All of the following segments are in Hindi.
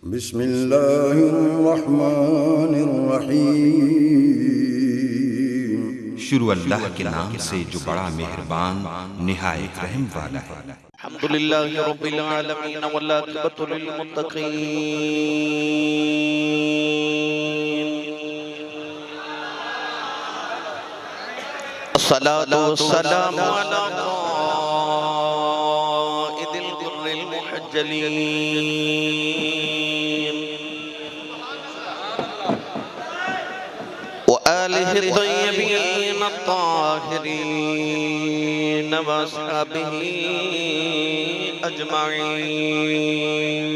बिस्मिल्लाहिर्रहमानिर्रहीम। शुरू अल्लाह के नाम से जो बड़ा मेहरबान निहायत रहम वाला है। अल्हम्दुलिल्लाहि रब्बिल आलमीन वल आक़िबतु लिल मुत्तक़ीन। अस्सलातु वस्सलामु अला क़ाइदिल गुर्रिल मुहज्जलीन व आलिहि तय्यबीन अत्ताहिरीन व अस्हाबिही अजमाईन।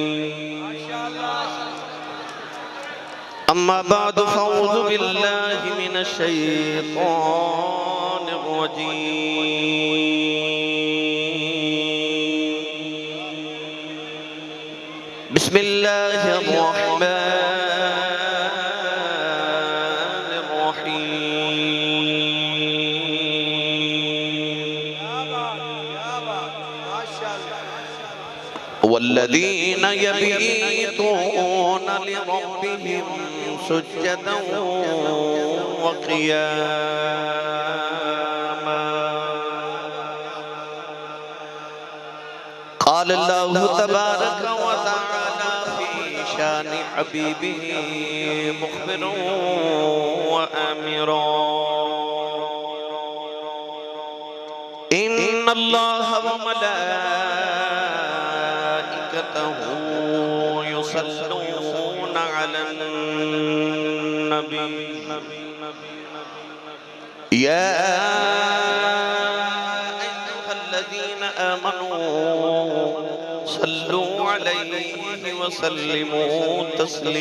अम्मा बाद फ़अऊज़ु बिल्लाहि मिनश शैतानिर रजीम। बिस्मिल्लाहिर रहमानिर रहीम। वल्लज़ीन यबीतून लिरब्बिहिम सुज्जदन व क़ियामा। क़ाल अल्लाहु तबारक व तआला फ़ी शानि हबीबिही मुख़बिरन व आमिरा। इन्नल्लाह व मलाइकतहु युसल्लूना अलन नबी या अय्युहल्लज़ीना आमनू सल्लू अलैहि व सल्लिमू तस्लीमा।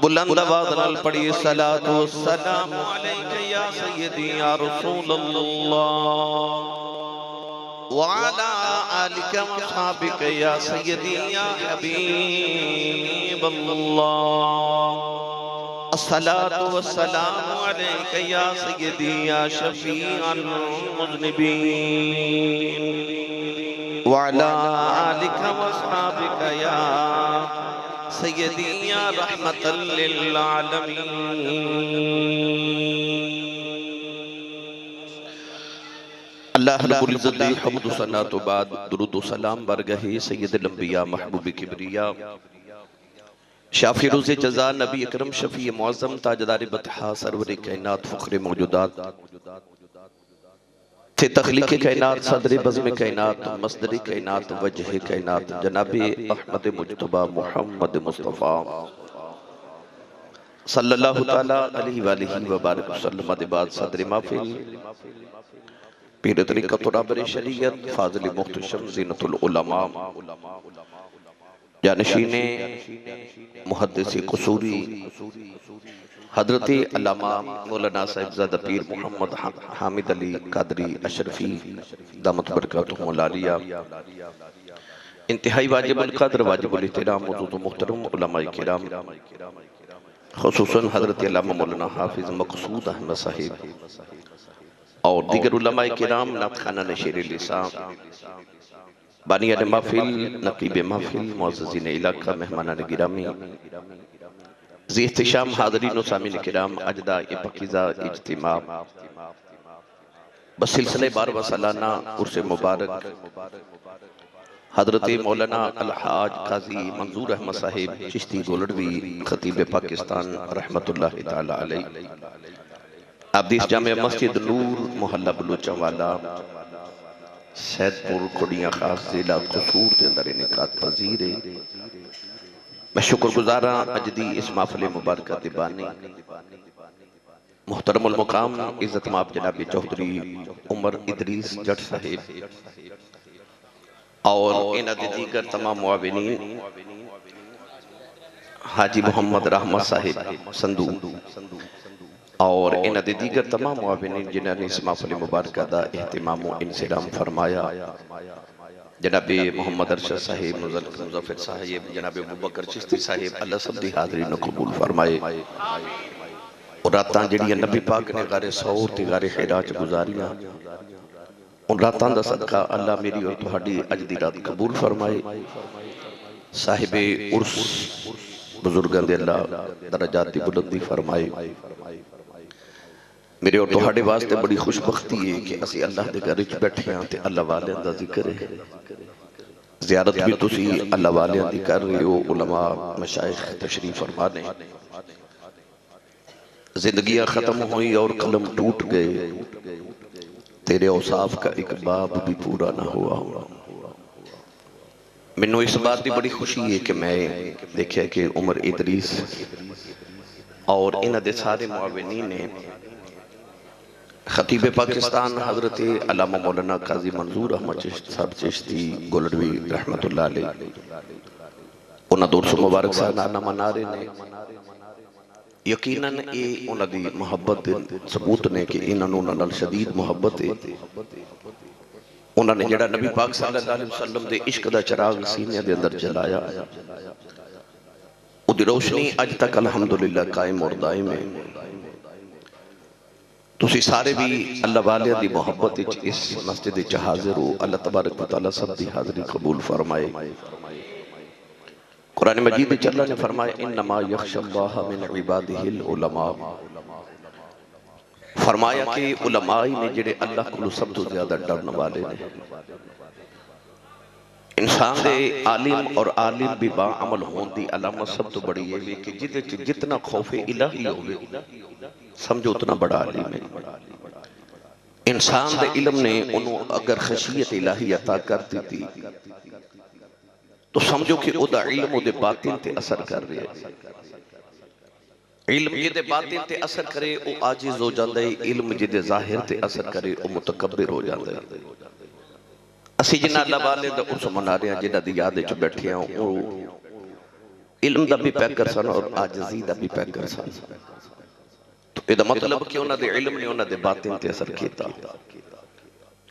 बुलंद आवाज़ नाल पढ़िए सलातो सलाम अलैका या सय्यदी या रसूलल्लाह व अला आलिका व अस्हाबिका या सय्यदी या हबीबल्लाह। अस्सलातु वस्सलामु अलैका या सय्यदी या शफीअल मुज़निबीन व अला आलिका व अस्हाबिका या सय्यदी या रहमतल लिल आलमीन। अल्लाह रब्बुल इज़्ज़त दी हम्द व सना तो बाद दुरूद व सलाम बरगहे सय्यदुल अंबिया महबूब किबरिया शाफ़ी रोज़े जज़ा नबी अकरम शफ़ी मुअज़्ज़म ताजदार बतहा सरवर कायनात फ़ख्र मौजूदात थे तख़लीक़ कायनात सदर बज़्म कायनात मस्दर कायनात वजह कायनात जनाब अहमद मुज्तबा मोहम्मद मुस्तफ़ा सल्लल्लाहु तआला अलैहि व आलिहि व बारिक वसल्लम। बाद सदर महफ़िल पीर तरीक़त रहबर शरीयत फ़ाज़िल मुख्तशम ज़ीनतुल उलमा जानशीने मुहद्दिस क़सूरी हज़रत अल्लामा मौलाना साहिबज़ादा पीर मोहम्मद हामिद अली कादरी अशरफी दामत बरकातुहुल आलिया इंतहाई वाजिबुल क़द्र वाजिबुल एहतराम मौजूद मुहतरम उलमाए किराम ख़ुसूसन हज़रत अल्लामा मौलाना हाफ़िज़ मक़सूद अहमद साहिब और दीगर उलमाए किराम नातख़ाना नशीर लिसान बानियान महफ़िल नक़ीब महफ़िल मुअज़्ज़िज़ीन इलाक़ा मेहमानान गिरामी ज़ी इह्तिशाम हाज़रीन व सामीन किराम अजदा पाकीज़ा इज्तिमा बसिलसिले 12वां सालाना उर्स मुबारक हज़रत मौलाना अलहाज काज़ी मंजूर अहमद साहिब चिश्ती गोलड़वी ख़तीब पाकिस्तान रहमतुल्लाहि तआला अलैह आबदीस जामे मस्जिद नूर मोहल्ला बलूचावाला सैदपुर कुड़ियां खास जिला कसूर के अंदर इनेकात पजीर है। मैं शुक्रगुजार हाँ अज दी इस महफिल मुबारक दे बानी मुहतरमुल मुकाम इज्जत माब जनाब चौधरी उमर इदरीस जट साहिब और इन्हां दे दीगर तमाम मुआविनीन हाजी मोहम्मद रहमत साहिब संधू और इन्हां दे दीगर तमाम मुआविनीन जिन्होंने इस महफिल मुबारक दा एहतिमाम व इंसिराम फरमाया। जनाब मोहम्मद अरशद साहिब मुज़फ़्फ़र साहिब जनाब अबू बकर चिश्ती साहिब अल्लाह सब दी हाज़री कबूल फरमाए। और रातां जिहड़ियां नबी पाक ने गारे सौर ते गारे हिरा च गुजारियां उन रातां दा सदका अल्लाह मेरी और तुहाडी अज दी रात कबूल फरमाए। साहिबे उर्स बुजुर्गां दे अल्लाह दरजात दी बुलंदी फरमाए। मेरे और तुहाडे वास्ते बड़ी खुशबख्ती है कि असी अल्लाह दे घर विच बैठे हां ते अल्लाह वालियां दा जिक्र है। ज़ियारत भी तुसी अल्लाह वालियां दी कर रहे हो। उलमा मशाइख तशरीफ फरमा ने। जिंदगियां खत्म हुई और कलम टूट गए, तेरे औसाफ का एक बाब भी पूरा ना हुआ। मैनू इस बात की बड़ी खुशी है कि मैं देखा कि उमर इदरीस और इन्हां दे सारे मुआविनीन ने खतीब पाकिस्तान हजरत अल्लामा मौलाना काजी मंजूर अहमद साहब चिश्ती गोलडवी रहमतुल्लाह अलैह उन्हां दोस्त मुबारक साहब मना रहे ने। यकीनन ये उन्हां दी मुहब्बत सबूत ने कि इन्हां नूं उन्हां नाल शदीद मुहब्बत है। उन्होंने जिहड़ा नबी पाक सल्लल्लाहु अलैहि वसल्लम दे इश्क दा चिराग सीने दे अंदर जलाया, उहदी रोशनी अज तक अल्हम्दुलिल्लाह कायम और दायम है। तुसी सारे भी अल्लाह वालियां दी मोहब्बत विच इस मस्जिद विच हाजिर हो। अल्लाह तबारक व तआला सब दी हाज़री कबूल फरमाए। कुरान मजीद विच अल्लाह ने फरमाया इन्नमा यख्शल्लाह मिन इबादिहिल उलमा। फरमाया कि उलमा ही ने जिहड़े अल्लाह को सब तो ज्यादा डरने वाले ने। इंसान दे आलिम और आलिम भी बाअमल होने की अलामत सब तो बड़ी है कि जिदे च जितना खौफे इलाही होवे समझो उतना बड़ा आलिम है। इंसान दे इल्म ने उन्हों अगर खशियत इलाही अता कर दी थी तो समझो कि उहदा इल्म उहदे बातिन ते असर कर रहा है। इल्म जिदे बातिन ते असर करे वो आजिज हो जाता है, इल्म जिदे जाहिर ते असर करे वो मुतकब्बिर हो जाता है। असी जिन्हां अल्लाह वाले दा उर्स मना रहे हैं, जिन्हां दी याद विच बैठे हैं, वो इल्म दा भी पैकर सन और आजिज़ी दा भी पैकर सन। तो इहदा मतलब कि उन्हां दे इल्म ने उन्हां दे बातिन ते असर कीता।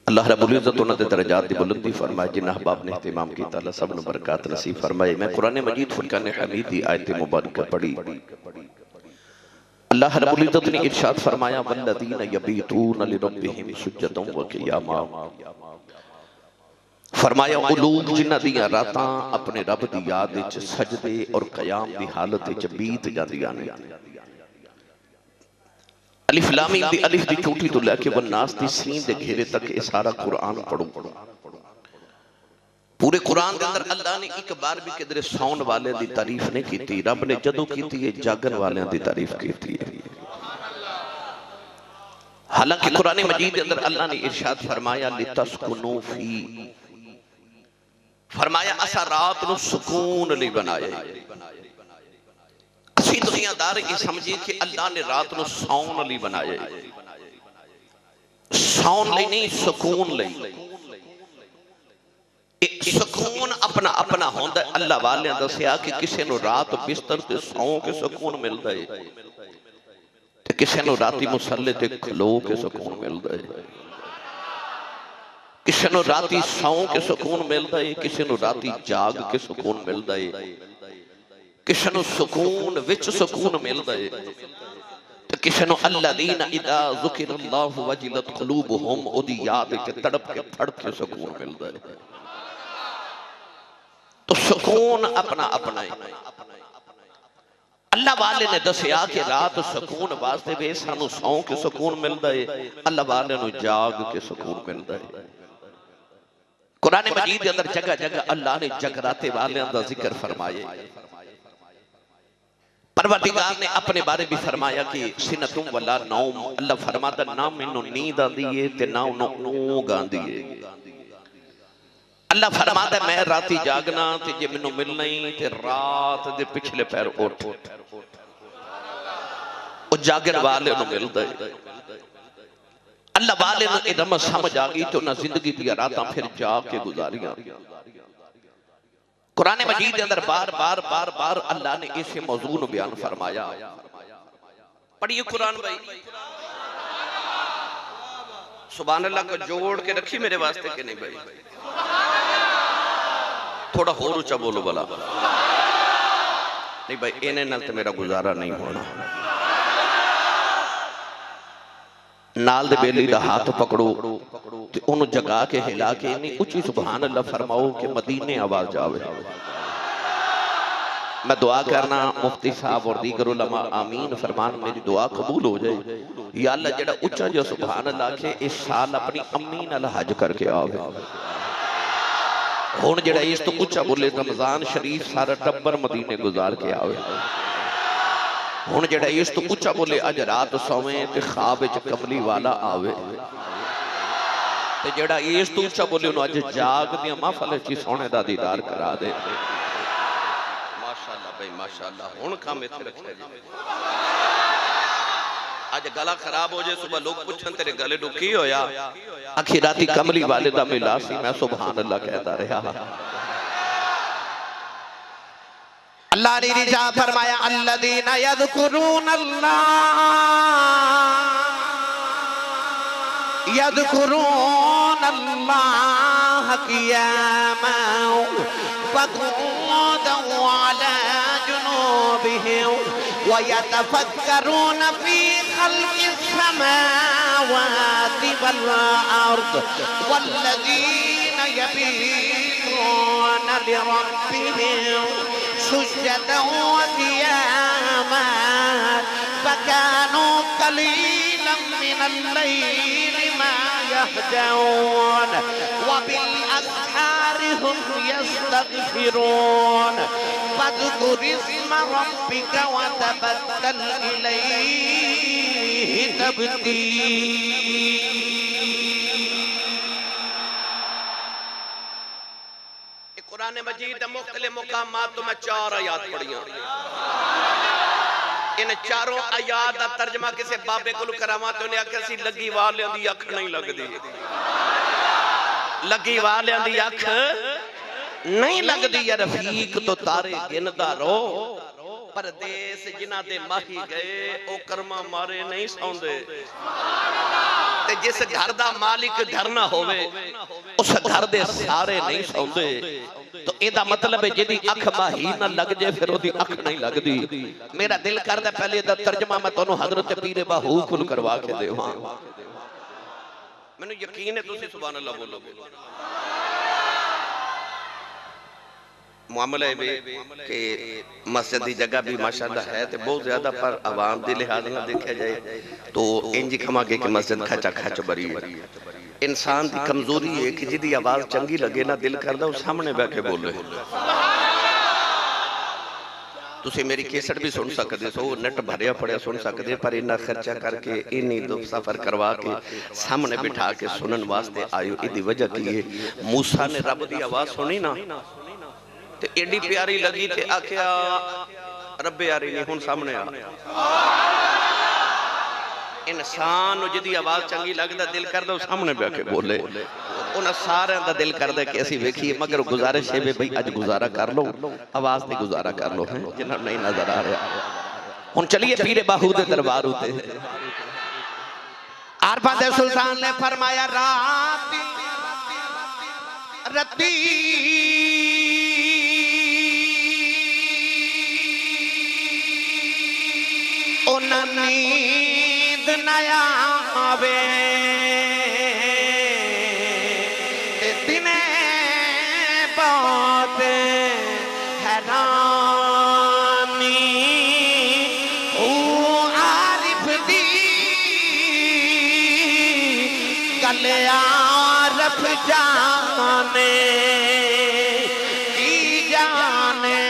अल्लाह रब्बुल इज्जत उन्हां दे दरजात दी बुलंदी फरमाए। जिन्हां अहबाब ने इहतिमाम कीता अल्लाह सब नूं बरकत नसीब फरमाए। मैं कुरान मजीद फुरकान हमीद दी आयत मुबारक पढ़ी। अल्लाह रब्बुल इज्जत ने इरशाद फरमाया वल्लज़ीना यबीतूना लिरब्बिहिम सुज्जदन व क़ियामा। फरमाया वो लोग जिन्हां दियां रातां अपने रब दी याद विच सजदे और क़याम दी हालत विच बीत जांदियां ने। अलिफ लाम मीम दी अलिफ दी चोटी तो लेके वन्नास दी सीन दे घेरे तक ये सारा कुरान पढ़ो। पूरे कुरान के अंदर अल्लाह ने एक बार भी किधरे सौन वाले दी तारीफ नहीं की। रब ने जदों कीती है जागन वाले दी तारीफ की है। हालांकि कुरान मजीद के अंदर अल्लाह ने इरशाद फरमाया लितस्कुनू फी, फरमाया असा रात नूं सुकून लई बनाया। असी दुनियादार ये समझिए कि अल्लाह ने रात नूं सौन लई बनाया, सौन लई नहीं सुकून लई। सुकून अपना अपना होंदा है। अल्लाह वाले दसिया कि किसी नूं रात बिस्तर ते सौ के सुकून मिलता है ते किसी नूं राती मुसल्ले ते खलो के सुकून मिलता है। किसी नूं राती सौ के सुकून मिलता है, किसी नूं राती जाग के सुकून मिलता है, किसी नूं सुकून विच सुकून मिलता है ते किसी नूं अल्लज़ीना इज़ा ज़ुकिरल्लाहु वजिलत क़ुलूबुहुम ओदी याद विच तड़प के फड़ के सुकून मिलता है। तो सुकून अपना अपना है। अल्लाह वाले ने दसिया कि रात सुकून वास्ते वे सानू सौ के सुकून मिलता है, अल्लाह वाले नू जाग के सुकून मिलता है। कुरान मजीद के अंदर जगह जगह अल्लाह ने जगराते वाले दा जिक्र फरमाया। परवरदिगार ने अपने बारे भी फरमाया कि सिनतुम वला नौम। अल्लाह फरमाता ना मैनू नींद आंदी है ते ना ऊँघ आंदी है। अल्लाह फरमाता मैं राती जागना ते जे मैनू मिलना ही ते रात दे पिछले पैर उठ ओ जागन वाले नू मिलदा है। अल्लाह वाले नू ये रमज समझ आ गई तो ना जिंदगी दी रातां फिर जाग के गुजारियां। कुरान मजीद के अंदर बार बार बार बार अल्लाह ने इसे मौजू नू बयान फरमाया। पढ़िए कुरान भाई, सुभान अल्लाह को जोड़ के रखी मेरे वास्ते कि नहीं भाई? थोड़ा होर ऊंचा बोलो भला। नहीं भाई इन्हें नाल तो मेरा गुजारा नहीं होना। नाल दे बेली दा हाथ पकड़ो ते ओनू जगा के हिला के इन्नी उच्ची सुभान अल्लाह फरमाओ कि मदीने आवाज आवे। मैं दुआ करना मुफ्ती साहब और दीगर उलमा आमीन फरमान, मेरी दुआ कबूल हो जाए। या अल्लाह जेड़ा उच्चा जो सुभान अल्लाह के इस साल अपनी अम्मी नाल हज करके आवे। हुण जेड़ा इस तो उच्चा बोले रमजान शरीफ सारा टब्बर मदीने गुजार के आवे। हुण जेड़ा इस तो उच्चा बोले अज रात सोवे ते ख्वाब विच कमली वाला आवे। ते जेड़ा इस तो उच्चा बोले उन्होंने अज जाग दी महफिल च सोने दा दीदार करा दे। माशाअल्लाह भाई माशाअल्लाह। हुण काम इत्थे रखिया जी। अज गला खराब हो जाए सुबह लोग पूछन तेरे गले नूं की होया, आखी राती कमली वाले दा मिला सी, मैं सुभान अल्लाह कहता रहा। अल्लाह ने रिजा फरमाया अल्लज़ीना यज़कुरून अल्लाह क़ियामन व qu'ूदन व अला जुनूबिहिम व यतफक्करून फी खल्क़िस समावाति वल अर्द वल्लज़ीना यबीतूना लिरब्बिहिम सुज्जदन व क़ियामा फकानू क़लीलन मिनल लैलि मा यहजऊन व बिल अस्हारि हुम यस्तगफिरून फ़ज़्कुर इस्म रब्बिका व तबत्तल इलैहि तब्तीला। कुरान मजीद मुख्तलिफ मुकामात तो मैं 4 आयात पढ़ियां। इन चारों आयात का तर्जमा किसी बाबे को करावा तो उन्हें आख्या सी लगी वालियां दी अख नहीं लगदी, लगी वालियां दी अख नहीं लगदी। या रफीक तो तारे गिनदा रो, परदेस जिन्हां दे माही गए ओ कर्मा मारे नहीं सौंदे। ते जिस घर दा मालिक घर ना होवे उस घर दे सारे नहीं सौंदे। तो एदा मतलब है जिहदी अख माही ना लग जाए फिर ओदी अख नहीं लगदी। मेरा दिल करदा पहले दा तर्जमा मैं तुहानू हजरत पीर बाहू कुल करवा के देवां। मैनू यकीन है तुसीं सुभान अल्लाह बोलोगे। मामला कि मस्जिद की जगह भी माशाअल्लाह है तो बहुत ज्यादा, पर आवाम के लिहाज में देखा जाए तो इंज कमांगे कि मस्जिद खचा खच भरी है। इंसान की कमजोरी है कि जिहदी आवाज चंगी लगे ना दिल करदा वो सामने बह के बोले। तुसीं मेरी कैसेट भी सुन सकते हो, नेट भरिया पड़िया सुन सकते, पर इन्ना खर्चा करके इन्नी सफर करवा के सामने बिठा के सुनन वास्ते आयो। इहदी वजह की है मूसा ने रब की आवाज सुनी ना ते एडी प्यारी लगी ते आख्या रब्बे यारी नहीं हुण सामने आ। इंसान जिहदी आवाज चंगी लगदा दिल करदा वो सामने बैठ के बोले। उन्हां सारियां दा दिल करदा कि असीं वेखीए, मगर गुजारिश है भाई अज गुजारा कर लो, आवाज ते गुजारा कर लो है जिन्हां नहीं नजर आ रहा। हुण चलिए पीरे बाहू दे दरबार उते। आरफा दे सुल्तान ने फरमाया राती रती उन्हां नींद न आवे ते दिने बहुत हैरानी ओ आरिफ दी गल आरफ जाने की जाने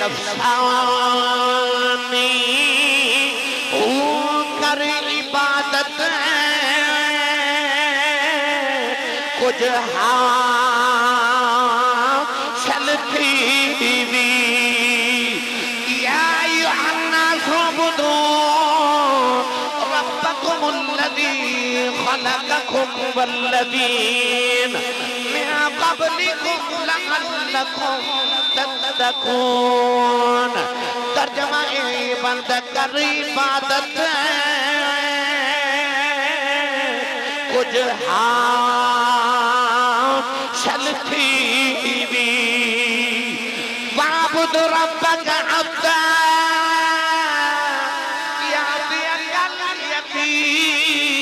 नफसानी इबादत कुछ हासिल थी भी या अय्युहन्नास उबुदू रब्बकुमुल्लज़ी खलक़कुम वल्लज़ीन मिन क़ब्लिकुम लअल्लकुम तत्तक़ून। तर्जमा बंद कर इबादत कुछ हासिल थी भी वाबुद रब्बक हत्ता यातियकल यकीन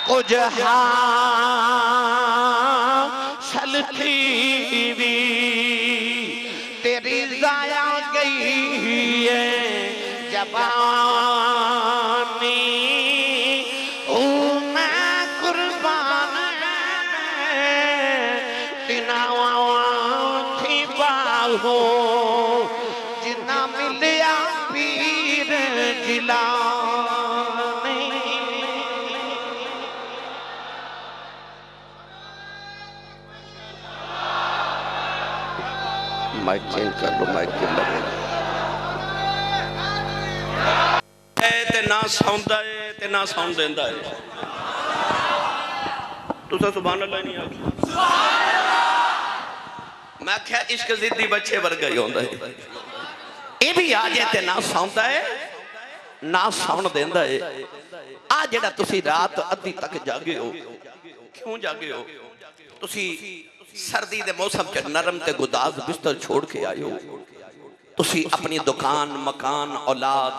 कुछ हासिल थी भी तेरी जाया गई है जवानी ओ मैं कुर्बान तिनावा थी बाहो जिन्ना मिलिया पीर जिला माइक चेंज कर लो, माइक के लगे ते ना सौंदा है ते ना सौन देंदा है। तुसा सुभान अल्लाह नहीं आखी। मैं क्या इश्क जिद्दी बच्चे वर्गा ही होंदा है। ये भी आ जाए ते ना सौंदा है ना सौन देंदा है। आ जेड़ा तुसी रात अद्धी तक जागे हो, क्यों जागे हो? तुसी सर्दी दे मौसम च नरम ते गुदाज बिस्तर छोड़ के आए हो। तुसी अपनी दुकान मकान औलाद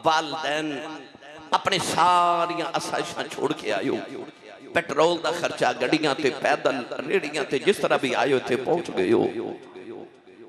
वालदैन अपने सारियां आसाइशां छोड़ के आए हो। पेट्रोल दा खर्चा गड्डियां ते पैदल रेड़ियां ते जिस तरह भी आए हो थे पहुंच गए हो।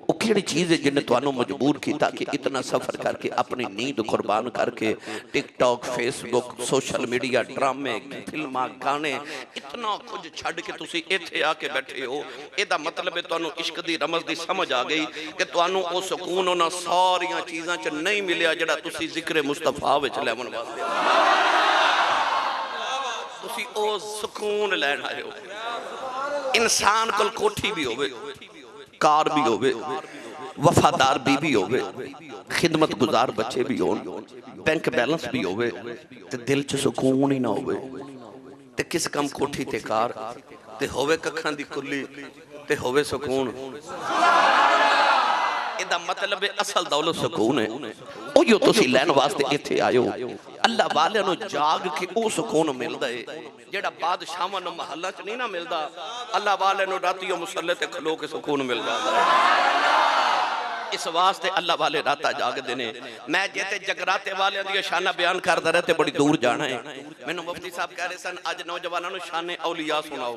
वो केड़ी चीज है जिन्हें तुहानू मजबूर किया कि इतना सफर करके अपनी नींद कुर्बान करके टिकटॉक फेसबुक सोशल मीडिया ड्रामे फिल्मां गाने इतना कुछ छड़ के तुसी इत्थे आके बैठे हो। एदा मतलब है तुहानू इश्क दी रमज दी समझ आ गई कि तुहानू वो सुकून उन्हां सारियां चीज़ां च नहीं मिलिया जेड़ा तुसी जिक्र मुस्तफा विच लैवन वास्ते तुसी ओ सुकून लैण आए हो। इंसान कोल कोठी भी होवे कार भी होवे वफादार बीवी होवे खिदमत गुजार बच्चे भी होन बैंक बैलेंस भी होवे ते दिल च सुकून ही ना होवे ते किस कम कोठी ते कार ते होवे कखां दी कुल्ली ते होवे सुकून। एदा मतलब है असल दौलत सुकून है। ओयो तुसी लैण वास्ते इत्थे आयो। अल्लाह वाले नु जाग के ओ सुकून मिलदा है जेड़ा बादशाहां नु महल्ला च नहीं ना मिलदा। अल्लाह वाले नु रातियों मुसल्ले ते खलो के सुकून मिल जाता है। इस वास्ते अल्लाह वाले राता जागदे ने। मैं जेते जगराते वाले दी शाना बयान करदा रहे ते बड़ी दूर जाना है। मैनू मुफ्ती साहब कह रहे सन अज नौजवानों नु शाने औलिया सुनाओ,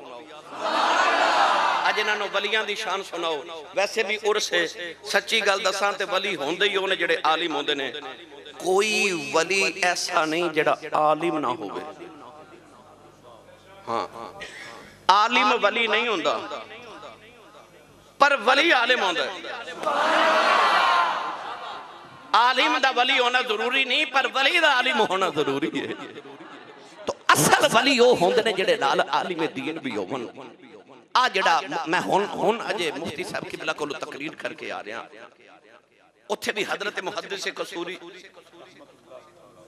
अज इन्हां नु वलियां दी शान सुनाओ। वैसे भी उर्स है सच्ची गल दसां ते वली होंदे ही होने जेड़े आलिम होंदे ने। कोई वली ऐसा नहीं जेड़ा आलिम ना होवे। हाँ आलिम वली नहीं होंदा पर वली आलिम होंदा है। आलिम दा वली होना जरूरी नहीं पर वली दा आलिम होना जरूरी है। तो असल वली वो होंदे ने जेड़े नाल आलिम दीन भी होवन। आ जेड़ा मैं हुन अजे मुफ्ती साहब किबला कोल तकरीर करके आ रहा उत्थे भी हजरत मुहद्दिस कसूरी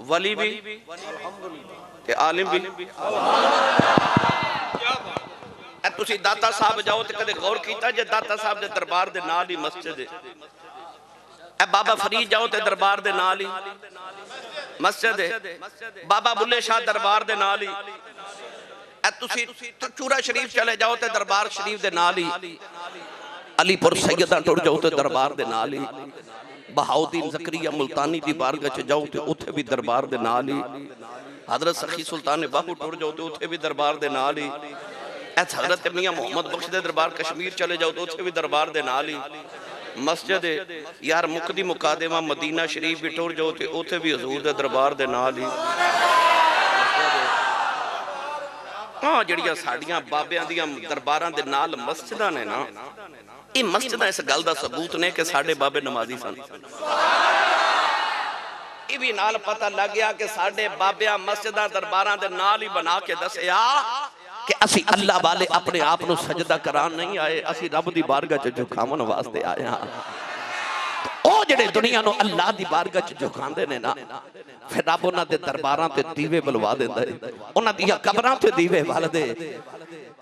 वली भी ते आलिम भी। तुसी दाता साहब जाओ तो कदे गौर कीता जे दाता साहब दे दरबार दे नाल ही मस्जिद है। बाबा फरीद जाओ तो दरबार दे नाल ही मस्जिद है। बाबा बुल्ले शाह दरबार दे नाल ही। तुसी चूरा शरीफ चले जाओ तो दरबार शरीफ दे नाल ही। अलीपुर सैयदा टुर जाओ तो दरबार दे नाल ही। बहाउद्दीन ज़करिया मुल्तानी दी बारगाह च जाओ तो उत्थे भी दरबार दे नाल ही। हजरत सखी सुल्तान बाहू टुर जाओ तो उत्थे भी दरबार दे नाल ही। हजरत मियां मोहम्मद बख्श दे दरबार कश्मीर चले जाओ तो उत्थे भी दरबार दे नाल ही मस्जिद है। यार मुकदी मुकादमा मदीना शरीफ भी टुर जाओ तो उत्थे भी हजूर दे दरबार दे नाल ही। हाँ जड़ियां साड़ियां बाबियां दियां दरबारां दे नाल मस्जिदां ने ना ये मस्जिदां इस गल दा सबूत ने कि साडे बाबे नमाजी सन। ये भी नाल पता लग गया कि साडे बाबियां मस्जिदां दरबारां दे नाल ही बना के दसिया कि असी अल्लाह वाले अपने आप को सजदा करान नहीं आए, असी रब दी बारगाह च झुकावन वास्ते आए हां। ओ जेड़े दुनिया नु अल्लाह दी बारगाह च झुकांदे ने ना फिर रब उन्हां दे दरबारां ते दीवे बलवा देंदा है, उन्हां दी कब्रां ते दीवे बल दे।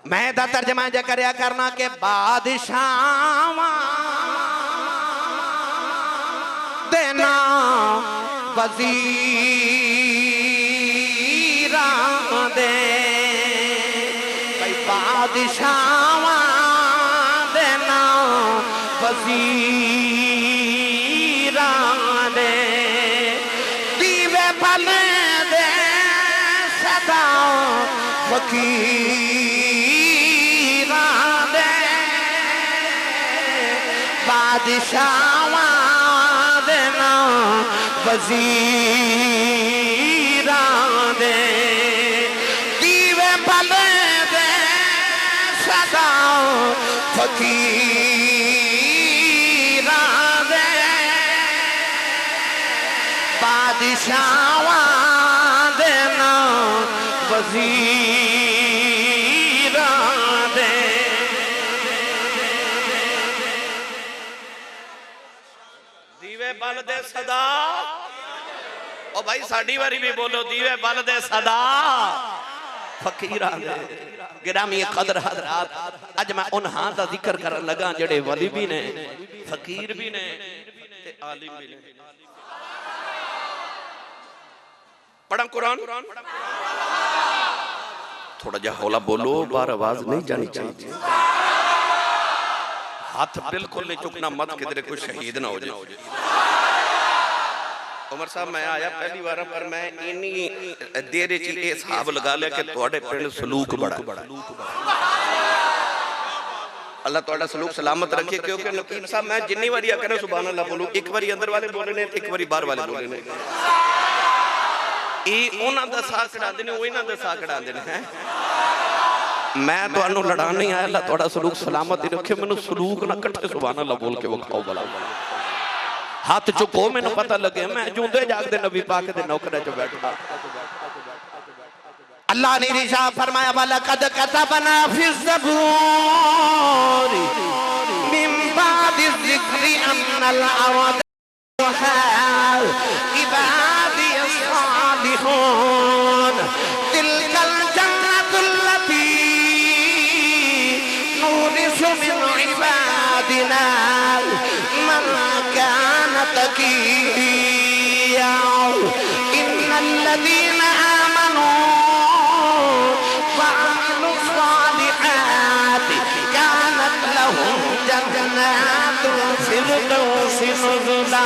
मैं दा तर्जमा जे करया करना के बादशाहां देना वजीरां दे बादशाहां देना वजीरां दे दीवे बल दे सदा फकीरां दे बादशाहां दे ना वजीरां दे दीवे भले दे सदा फकीरां दे बादशाहां दे ना वजीरां दे दीवे बल दे सदा ओ भाई साडी वारी भी बोलो दीवे बल दे सदा फकीरां दे गिरामी कदर हजरात अज मैं उन्हां दा जिक्र करन लगा जेड़े वली भी ने फकीर भी ने ते आलिम भी ने पढ़ा कुरान थोड़ा जा हौला बोलो बार आवाज नहीं जानी चाहिए हाथ बिल्कुल नहीं चुकना मत किधरे कोई शहीद ना हो जाए उमर साहब मैं आया पहली बार पर मैं इन्नी देर च ये हिसाब लगा लिया कि तुहाडे पिंड सलूक बड़ा अल्लाह तुहाडा सलूक सलामत रखे क्योंकि नकीब साहब मैं जिन्नी बारी आखना सुभान अल्लाह बोलूं एक बारी अंदर वाले बोले ने एक बारी बाहर वाले बोले ने ये उन्हां दा साथ कढांदे ने ओ इन्हां दा साथ कढांदे ने हैं मैं तुहानू लड़ान नहीं आया अल्लाह तुहाडा सलूक सलामत ही रखे मैनू सलूक ना कट्ठे सुभान अल्लाह बोल के विखाओ भला हाथ चुको मैनू पता लगे मैं जूंदे जागदे नबी पाक दे नौकरे च बैठा अल्लाह ने इरशाद फरमाया वलक़द कतबना फ़ी ज़बूर मिन बादि ज़िक्रि अन्नल अर्द इबादी अस्सालिहून तिलकल जन्नतुल लती नूरिसु मिन इबादिना मन कान तक़िया इन्नल लज़ीना आमनू वअमिलु स्सालिहात कानत लहुम जन्नातुल फ़िरदौसि नुज़ुला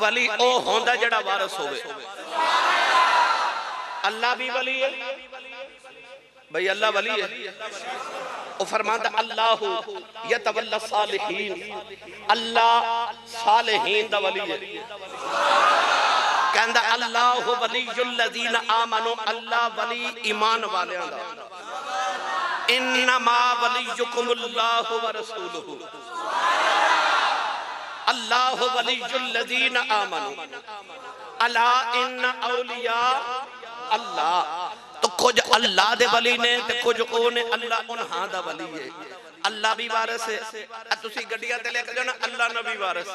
वली ओ होंदा जड़ा वारिस होवे अल्लाह भी वली है भाई अल्लाह वली है ओ फरमाता अल्लाह यतवल्ला सालिहीन अल्लाह सालिहीन दा वली है कहंदा अल्लाह वलीयुल लज़ीना आमनु अल्लाह वली ईमान वालेयां दा इन्नमा वलियुकुमुल्लाहु व रसूलुहु अल्लाह वलीयुल लज़ीना आमनु अला इन्न औलिया अल्लाह तो कुछ अल्लाह दे वली ने ते कुछ ओ ने अल्लाह उन्हां दा वली है अल्लाह भी वारिस है तुसी गड्डियां ते लेके जाओ ना अल्लाह नबी वारिस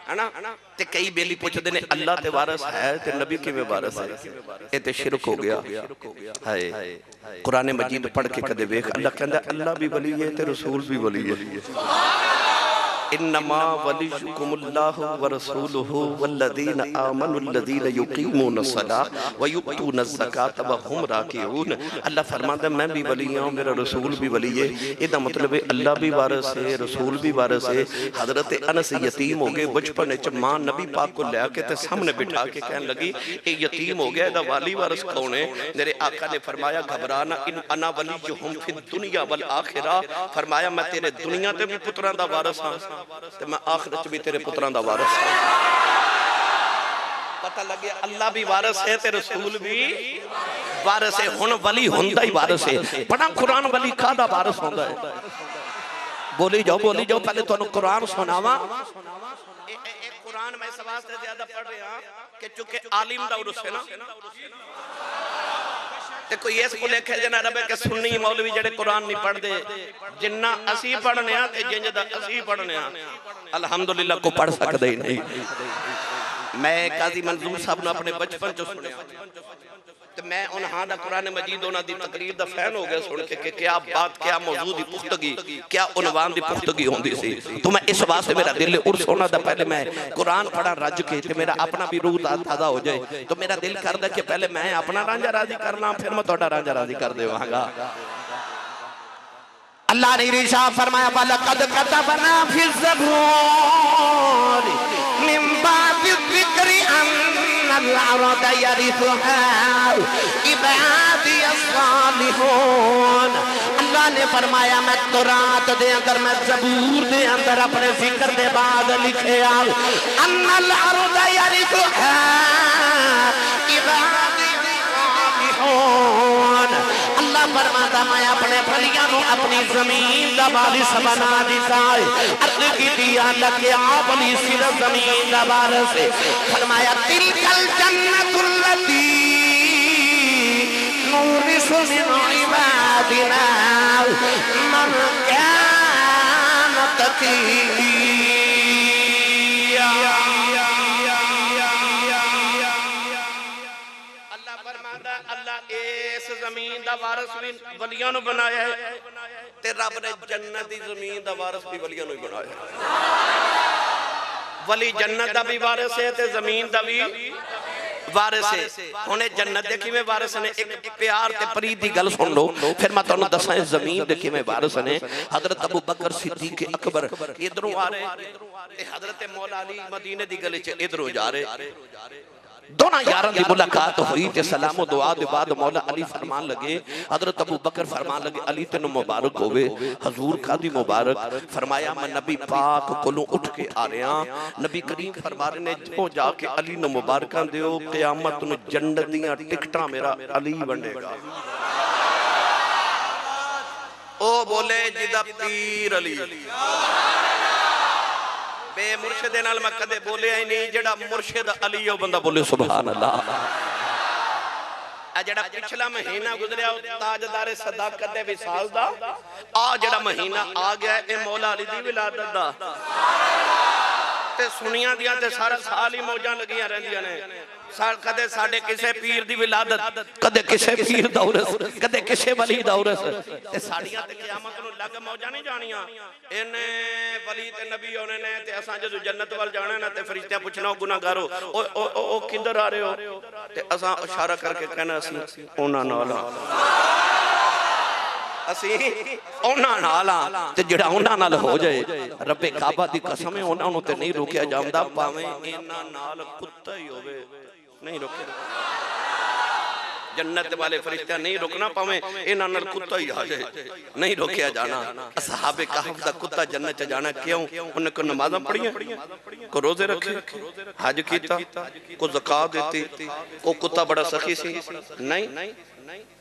है ना ते कई बेली पूछदे ने अल्लाह ते वारिस है ते नबी किवें वारिस है ए ते शिरक हो गया हाय कुरान मजीद पढ़ के कदे देख अल्लाह कहंदा अल्लाह भी वली है ते रसूल भी वली है इन्नमा वलियुकुमुल्लाहु व रसूलुहु वल्लज़ीना आमनुल्लज़ीना युकीमूनस्सलाह व युतूनज़्ज़कात व हुम राकिऊन अल्लाह फरमाता मैं भी वली हूं मेरा रसूल भी वली है इसदा मतलब है अल्लाह भी वारिस है रसूल भी वारिस है हजरत अनस यतीम हो गए बचपन च मां नबी पाक को लेके ते सामने बिठा के कहने लगी ये यतीम हो गया इसदा वाली वारिस कौन है मेरे आका ने फरमाया घबराना इन अना वलियुहुम फिद दुनिया वल आखिरा फरमाया मैं तेरे दुनिया ते भी पुत्रां दा वारिस हां ते मैं आखिरत भी तेरे पुत्रां दा वारिस पता लगे अल्लाह भी वारिस है ते रसूल भी वारिस है हुन वली हुंदा ही वारिस है पढ़ा कुरान वली कादा वारिस हुंदा है बोली जाओ पहले तुहानू कुरान सुनावा एक कुरान मैं इस वास्ते ज्यादा पढ़ रहा कि चूंकि आलिम दा उर्स है ना ते कोई इस को लेखे जना रबे के सुन्नी मौलवी जेड़े कुरान नहीं पढ़दे जिन्ना असी पढ़ने आ ते जिंज दा असी पढ़ने आ अल्हम्दुलिल्लाह को पढ़ सकदे ही नहीं। मैं काजी मंजूर साहब ने अपने बचपन च सुनिया तो मैं उन्हां दा कुरान मजीद उन्हां दी तकरीर दा फैन हो गया सुन के कि क्या बात क्या मौजू दी पुख्तगी क्या उन्वान दी पुख्तगी होंदी सी। तो मैं इस वास्ते मेरा दिल उर्स होना दा पहले मैं कुरान पढ़ा रज के ते मेरा अपना भी रूह ताज़ा हो जाए। तो मेरा दिल करदा कि पहले मैं अपना रांझा राजी करना फिर मैं तुहाडा रांझा राजी कर देवांगा। अल्लाह ने इरशाद फरमाया वलक़द कतबना फी ज़बूर मिन बादि ज़िक्रि अन्नल अर्द यरिथुहा इबादी अस्सालिहून। अल्लाह ने फरमाया मैं तौरात दे अंदर मैं ज़बूर दे अंदर अपने जिक्र दे बाद लिखया अन्नल अर्द यरिथुहा इबादी अस्सालिहून। अल्लाह फरमाता मैं अपने फलियां नु अपनी जमीन दा वारिस बना दिता है। अर्ज की दिया लगे आप अली सिर जमीन दा वारिस फरमाया तिलकल जन्नतुल लती नूरिसु मिन इबादिना मन कान तकी। जमीन दा वारिस भी वलियां नु बनाया है ते रब ने जन्नत दी जमीन दा वारिस भी वलियां नु बनाया है। वली जन्नत दा भी वारिस है ते जमीन दा भी वारिस है। हुणे जन्नत दे किवें वारिस ने एक प्यार ते प्रीत दी गल सुन लो फिर मैं तुहानू दसां जमीन दे किवें वारिस ने। हजरत अबू बकर सिद्दीक अकबर इधरों आ रहे ते हजरत मौला अली मदीने दी गली च इधरों जा रहे। दोनों यारों की मुलाकात हुई ते सलामो दुआ दे बाद मौला अली फरमान लगे हजरत अबू बकर फरमान लगे अली तेनू मुबारक होवे। हजूर खादी मुबारक फरमाया मैं नबी पाक कोलों उठ के आ रहा। नबी करीम फरमा रहे ने जो जाके अली नू मुबारकां दियो क़यामत नू जन्नत दीयां टिकटां मेरा अली वंडेगा। ओ बोले जिदा पीर अली बे मुर्शिद नाल मैं कदे बोलिया ही नहीं। जेड़ा मुर्शिद अली ओ बंदा बोले सुभान अल्लाह। आ जेड़ा पिछला महीना गुजरिया ताजदारे सदाकत दे विसाल दा आ जेड़ा महीना आ गया ए मौला अली दी विलादत दा ते सुनिया दियां ते सारा साल ही मौजां लगियां रहंदियां ने। कदे साडे किसे पीर दी विलादत कदे किसे पीर दा उरस कदे किसे वली दा उरस ते साडियां ते क़यामत नूं लग मौजां नहीं जानियां। इन्ने वली ते नबी होने ने ते असां जदों जन्नत वाल जाना ना ते फरिश्ते पूछना ओ गुनाहगारो ओ किधर आ रहे हो ते असां इशारा करके कहना असीं उन्हां नाल असीं उन्हां नाल ते जेड़ा उन्हां नाल हो जाए रब्बे काबा दी कसम है उन्हां नूं ते नहीं रोकिया जांदा भावें इन्हां नाल कुत्ता ही होवे नहीं रोके। जन्नत वाले फरिश्ते नहीं रुकना पावे इन्हां नाल कुत्ता ही आ जाए नहीं रोकिया जाना। असहाबे कहफ दा कुत्ता जन्नत च जाना क्यों? उन्हें को नमाज़ां पढ़ियां को रोजे रखे हज कीता को ज़कात देती को कुत्ता बड़ा सखी सी नहीं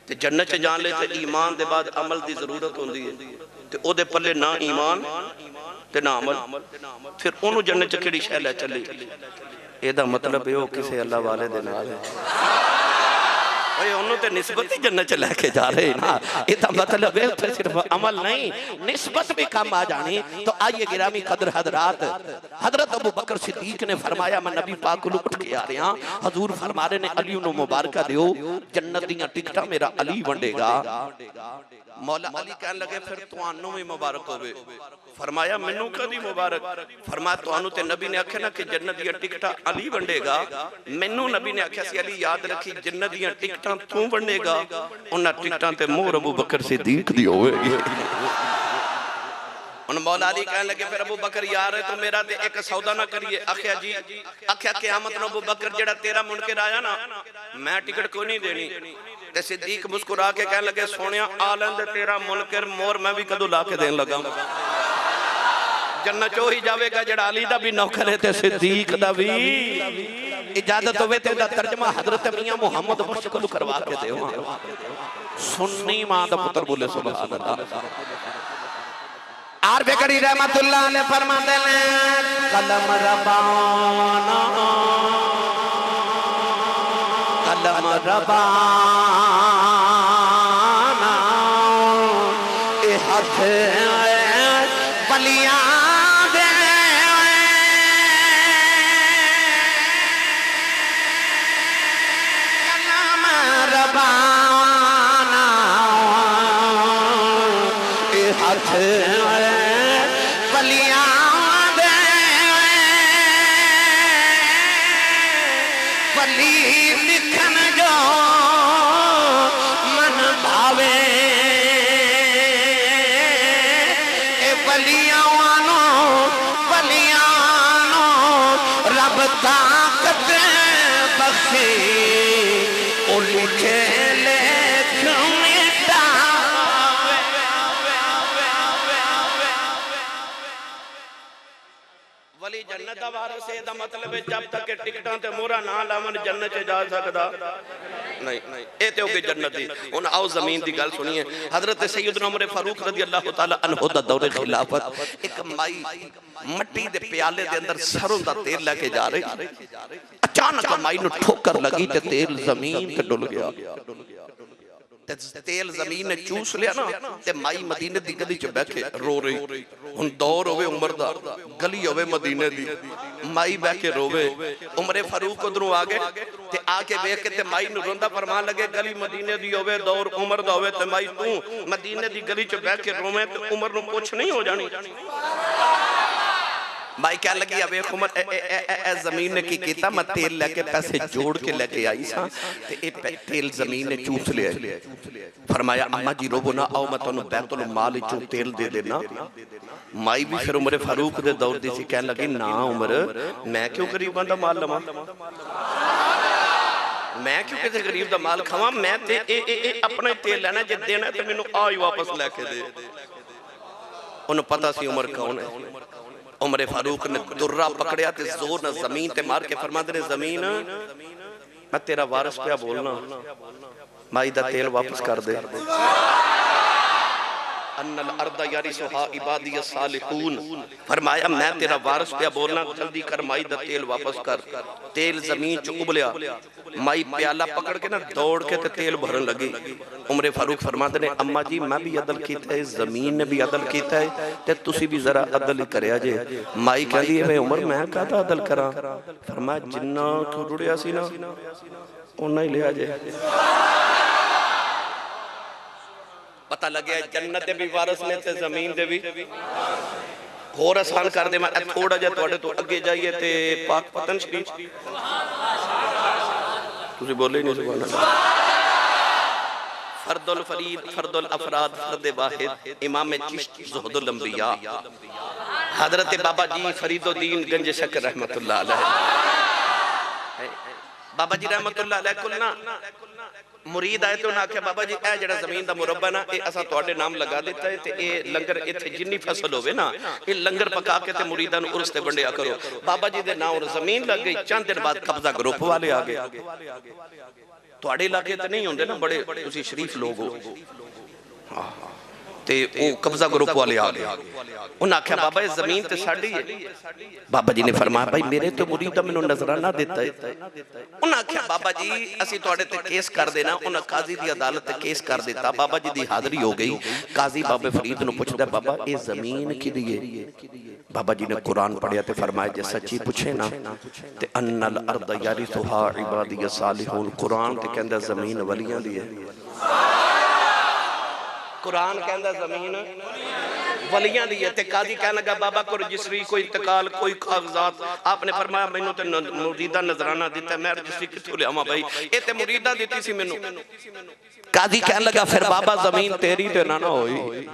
ते जन्नत च जान ले ते ईमान दे बाद अमल दी जरूरत होंदी है ते ओदे पल्ले ना ईमान ते ना अमल फिर ओनू जन्नत च केड़ी शै लै चली। एदा मतलब है ओ किसे अल्लाह वाले दे नाल है ओए ओनू ते निस्बत ही जन्नत च लेके जा रहे ना। एदा मतलब है उत्थे सिर्फ अमल नहीं निस्बत भी काम आ जानी। तो आइए गिरामी कदर हजरात हजरत अबू बकर सिद्दीक ने फरमाया मैं नबी पाक को उठ के आ रहा। हजूर फरमा रहे ने अली नू मुबारका दियो जन्नत दीयां टिकटां मेरा अली वंडेगा। मौला अली कहन लगे फिर तुहानू भी मुबारक होवे। फरमाया मैनू कदी मुबारक? फरमाया तुहानू ते नबी ने आख्या ना कि जन्नत दीयां टिकटां अली वंडेगा। मैनू नबी ने आख्या सी अली याद रखी जन्नत दीयां टिकटां तू वंडेगा उन्हां टिकटां ते मोहर अबू बकर सिद्दीक दी होवेगी। मौला अली कहने लगे फिर अबू बकर यार तो मेरा ते एक सौदा ना करिए। आख्या जी आख्या क़यामत नूं अबू बकर जेड़ा तेरा मुनकर आया ना मैं टिकट कोई नहीं देनी। ते सिद्दीक मुस्कुरा के कहने लगे सोनिया आ लैंदे तेरा मुनकर मोर मैं भी कदों ला के देन लगा। जन्नत ही जावेगा जेड़ा अली दा भी नौकर है ते सिद्दीक दा भी। इजाजत होवे ते दा तर्जमा हजरत मियां मुहम्मद बख्श को करवा के देओ। सुन्नी मां दा पुत्र बोले सुभान अल्लाह। आर बेकरी रहमतुल्लाह ने फरमाते ने कलम रबाना कलम रबाना बलिया दे कलाम रबाना ए हाथ बलिया दे बली लिखन जो मन भावे रब ताकत बख्शे ओ लिखे लेख मिटावे। वली जन्नत दा वारिस है दा मतलब है जब तक के टिकटां ते मोहरा ना लावन जन्नत च जा सकदा नहीं। ए ते होगी जन्नत दी। हुन आओ जमीन दी गल सुनिए। हजरत सैयदना उमर फारूक रज़ी अल्लाह तआला अन्हु दा दौरे खिलाफत एक माई मट्टी दे प्याले दे अंदर सरों दा तेल लेके जा रही। अचानक माई नु ठोकर लगी ते तेल जमीन ते डुल गया। तेल जमीन ने चूस लिया ना ते माई मदीने दी गली च बैठे रो रही। हुन दौर होवे उमर दा गली होवे मदीने दी माई बैठ के रोवे। उमर फारूक उधरों आ गए ते आके देख के ते माई नु रोंदा फरमान लगे गली मदीने दी होवे दौर उमर दा होवे ते माई तू मदीने दी गली च बैठ के रोवे ते उमर नु कुछ नहीं हो जानी। माई क्या लगी अब एक उमर जमीन ने की कीता मैं तेल लेके पैसे जोड़ के लेके आई सा ते ए तेल जमीन ने चूस लिया। फरमाया अम्मा जी रोबो ना आओ मैं तुहानू बैतुल माल चों तेल दे देना। माई भी फिर उमर फारूक दे दौर दी सी कहन लगी ना उमर मैं क्यों गरीबां दा माल लवां मैं क्यों किसी गरीब दा माल खावां मैं ते अपना ही तेल लेना जे देना ते मैनू आ ही वापस लेके दे। उन्हें पता सी उमर कौन है। उमर फारूक ने दुर्रा पकड़िया ते जोर न जमीन ते मार के फरमाते ने जमीन मैं तेरा वारिस पिया बोलना माई दा तेल वापस कर दे। अन्नल अर्दा यारिसुहा इबादी सालिहून फरमाया मैं तेरा वारिस पिया बोलना जल्दी कर माई दा तेल वापस कर। तेल जमीन च उबलिया माई प्याला पकड़ के ना दौड़ के ते तेल भरन लगी। उमर फारूक फरमाते ने अम्मा जी मैं भी अदल कीता है जमीन ने भी अदल कीता है ते तुसी भी जरा अदल ही करया जे। माई कहंदी है उमर मैं काहदा अदल करा। फरमाया जिन्ना तू रुड़िया सी ना उन्ना ही लिया जे। पता लगे जन्नत दे भी वारिस ने ते जमीन दे भी। होर आसान कर दे मैं थोड़ा जिहा तुहाडे तो अगे जाइए ते पाक पतन शरीफ तुसी बोले नहीं सुभान अल्लाह। फर्दुल फरीद फर्दुल अफराद फर्द वाहिद इमाम चिश्ती ज़ुहदुल अंबिया हजरत बाबा जी फरीदुद्दीन गंज शकर रहमतुल्लाह अलैह। बाबा जी रहमतुल्लाह अलैह कुल ना मुरीद आए तो उन्हें आख्या बाबा जी ए जड़ा जमीन दा मुरब्बा ना ए असा तुहाडे नाम लगा दिता है ते ए लंगर इत्थे जिन्नी फसल होवे ना ए लंगर पका के ते मुरीदां नूं उरस ते वंडिया करो। बाबा जी दे नाम जमीन लग गई। चंद दिन बाद कब्जा ग्रुप वाले आ गए। तुहाडे इलाके ते नहीं होंदे ना बड़े तुसी शरीफ लोग हो ते ओ कब्जा ग्रुप वाले आ गए। उन्हें आख्या बाबा ये जमीन ते साडी है। बाबा जी ने फरमाया भाई मेरे तो मुरीद मैनू नजराना देता है। उन्हें आख्या बाबा जी असी तुहाडे ते केस कर देना। उन्हें काजी दी अदालत ते केस कर दिता। बाबा जी दी हाजिरी हो गई। काजी बाबे फरीद नू पुछदा बाबा ये जमीन किदी है। बाबा जी ने कुरान पढ़िया ते फरमाया जे सच्ची पूछे ना ते अन्नल अर्द यारिसुहा इबादी सालिहून कुरान ते कहंदा जमीन वलियां दी है। कुरान कहंदा जमीन वलियां दी है ते काजी कहने लगा बाबा को रजिस्ट्री कोई इंतकाल कोई कागजात आपने फरमाया मैनू ते मुरीदा नजराना दिता मैं रजिस्ट्री किथों लियावां भाई ए ते मुरीदा दिती सी मैनू। काजी कहने लगा फिर बाबा जमीन तेरी ते ना होई।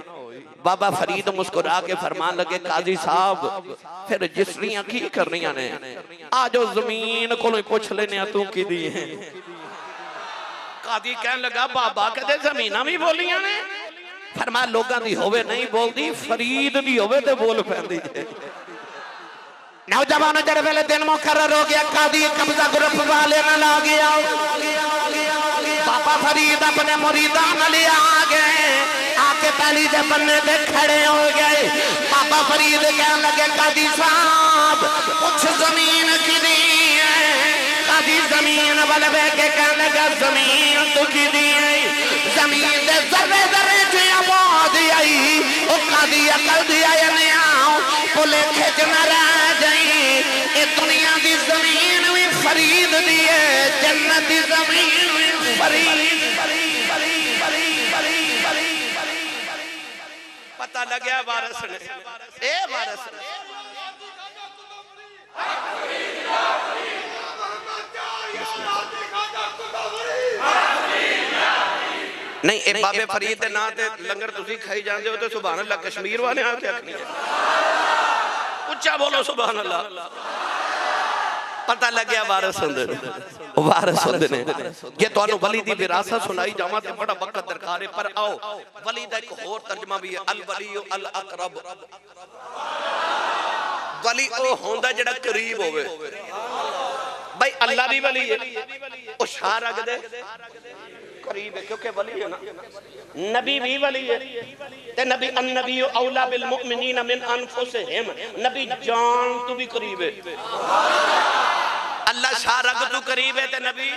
बाबा फरीद मुस्कुरा के फरमान लगे काजी साहब फिर रजिस्ट्रियां की करनियां ने आ जो जमीन कोलों पुछ लेने तू की दी है। काजी कहने लगा बाबा कदे जमीनां भी बोलियां ने। फरमाया लोगां दी होवे नहीं बोलदी फरीद दी होवे ते बोल पैंदी है। नौजवानों जड़े वेले दिन मुकर्रर हो गया काजी कब्जा ग्रुप वाले नाल आ गया। बाबा फरीद अपने मुरीदां नाल आ गए आके पहली दे बन्ने पे खड़े हो गए। बाबा फरीद कहने लगे काजी साहब कुछ जमीन किदी है। काजी जमीन वाले बह के कहने लगा जमीन तो किदी है। जमीन दे जर्रे जर्रे च आवाज आई ओ अकल दिया भुले खिच न रह जाई ये दुनिया की जमीन भी फरीद दी है जन्नत की जमीन भी फरीद पता लग्या वारस ने ए वारस ने नहीं ए बाबे फरीद दे नां ते लंगर तुसी खाई जांदे हो ते सुभान अल्लाह कश्मीर वाले आके आखनी उच्चा बोलो सुभान अल्लाह पता लग्या वारस होंदे ने जे तुहानू वली दी विरासत सुनाई जावां ते बड़ा वक्त दरकार है पर आओ वली दा एक होर तर्जमा भी है अल वली अल अकरब वली ओ होंदा जेड़ा करीब होवे भाई अल्लाह भी वली है ओ शाह रख दे करीब है क्योंकि वली है ना नबी भी वली है ते नबी अन्नबी औला बिल मुमिनीन मिन अनफुसिहिम नबी जान तू भी करीब है अल्लाह शाह रग तू करीब है ते नबी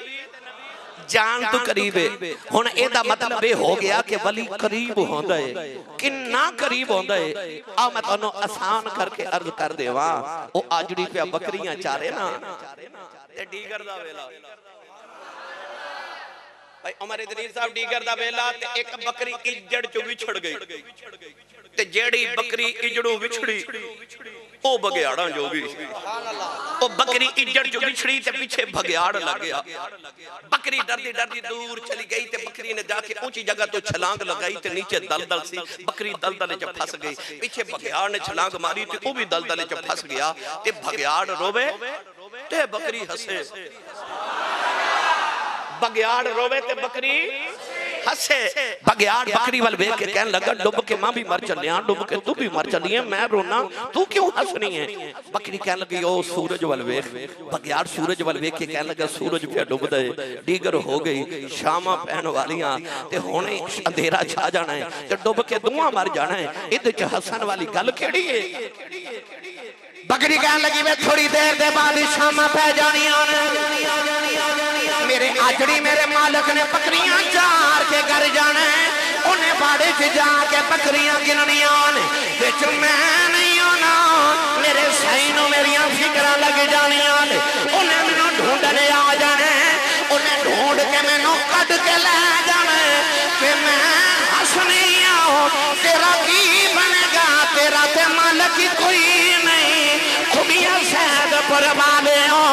जान तू करीब है हुन एदा मतलब ये हो गया कि वली करीब होंदा है किन्ना करीब होंदा है आ मैं तन्नू आसान करके अर्ज कर देवा ओ आजड़ी पे बकरियां चारे ना ते डीगर दा वेला भाई उमर इदरीस साहब डीगर दा वेला ते एक बकरी इजड़ चो विछड़ गई ते जेड़ी बकरी इजड़ों विछड़ी ओ बगयाड़ा जोगी ओ बकरी इजड़ चो विछड़ी ते पीछे भगयाड़ लग गया बकरी डरदी डरदी दूर चली गई ते बकरी ने जाके ऊंची जगह तो छलांग लगाई ते नीचे दलदल सी बकरी दलदल च फंस गई पीछे भगयाड़ ने छलांग मारी ते ओ भी दलदल च फंस गया ते भगयाड़ रोवे ते बकरी हंसे बगयाड़ रोवे ते बकरी हंसे बगयाड़ बकरी वाल देख के कहने लगा डुब के मां भी मर चलिया डुब के तू भी मर चली है मैं रोना तू क्यों हंसनी है बकरी कहने लगी ओ सूरज वाल देख बगयाड़ सूरज वाल देख के कहने लगा सूरज पे डुबदा है डीगर हो गई शामा पैन वालियां ते हुणे अंधेरा छा जाना है ते डुब के दुआ मर जाना है इदे च हसन वाली गल केड़ी है बकरी कहने लगी वे थोड़ी देर दे बाद शामा पै जानियां मेरे आजड़ी मेरे मालिक ने बकरियां चार के घर जाना है उन्हें बाड़े च जाके बकरियां गिननियां ने विच मैं नहीं होना मेरे साईं नूं मेरियां फिकरां लग जानियां ने उन्हें मैनूं ढूंढने आ जाना है उन्हें ढूंढ के मैनूं कढ के ले जाना है कि मैं हंसनी आओ तेरा की बनेगा तेरा ते मालिक कोई नहीं खुबियां शायद परवाले हो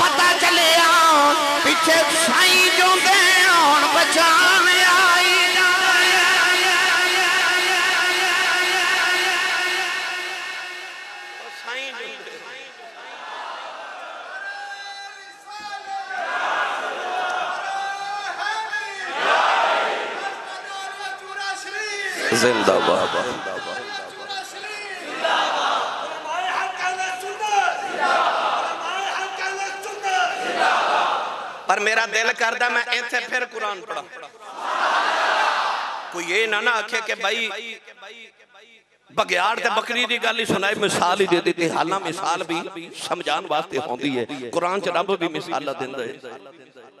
पता चले आओ पीछे साईं जो दे और बचाने आई साईं जिंदाबाद पर मेरा दिल करदा मैं इत्थे फिर कुरान पढ़ा कोई ये ना आखे कि भाई बगयाड़ ते बकरी दी गल ही सुनाई मिसाल ही दे दी हालां मिसाल भी समझाने वास्ते होंदी है कुरान च रब भी मिसाल देंदा है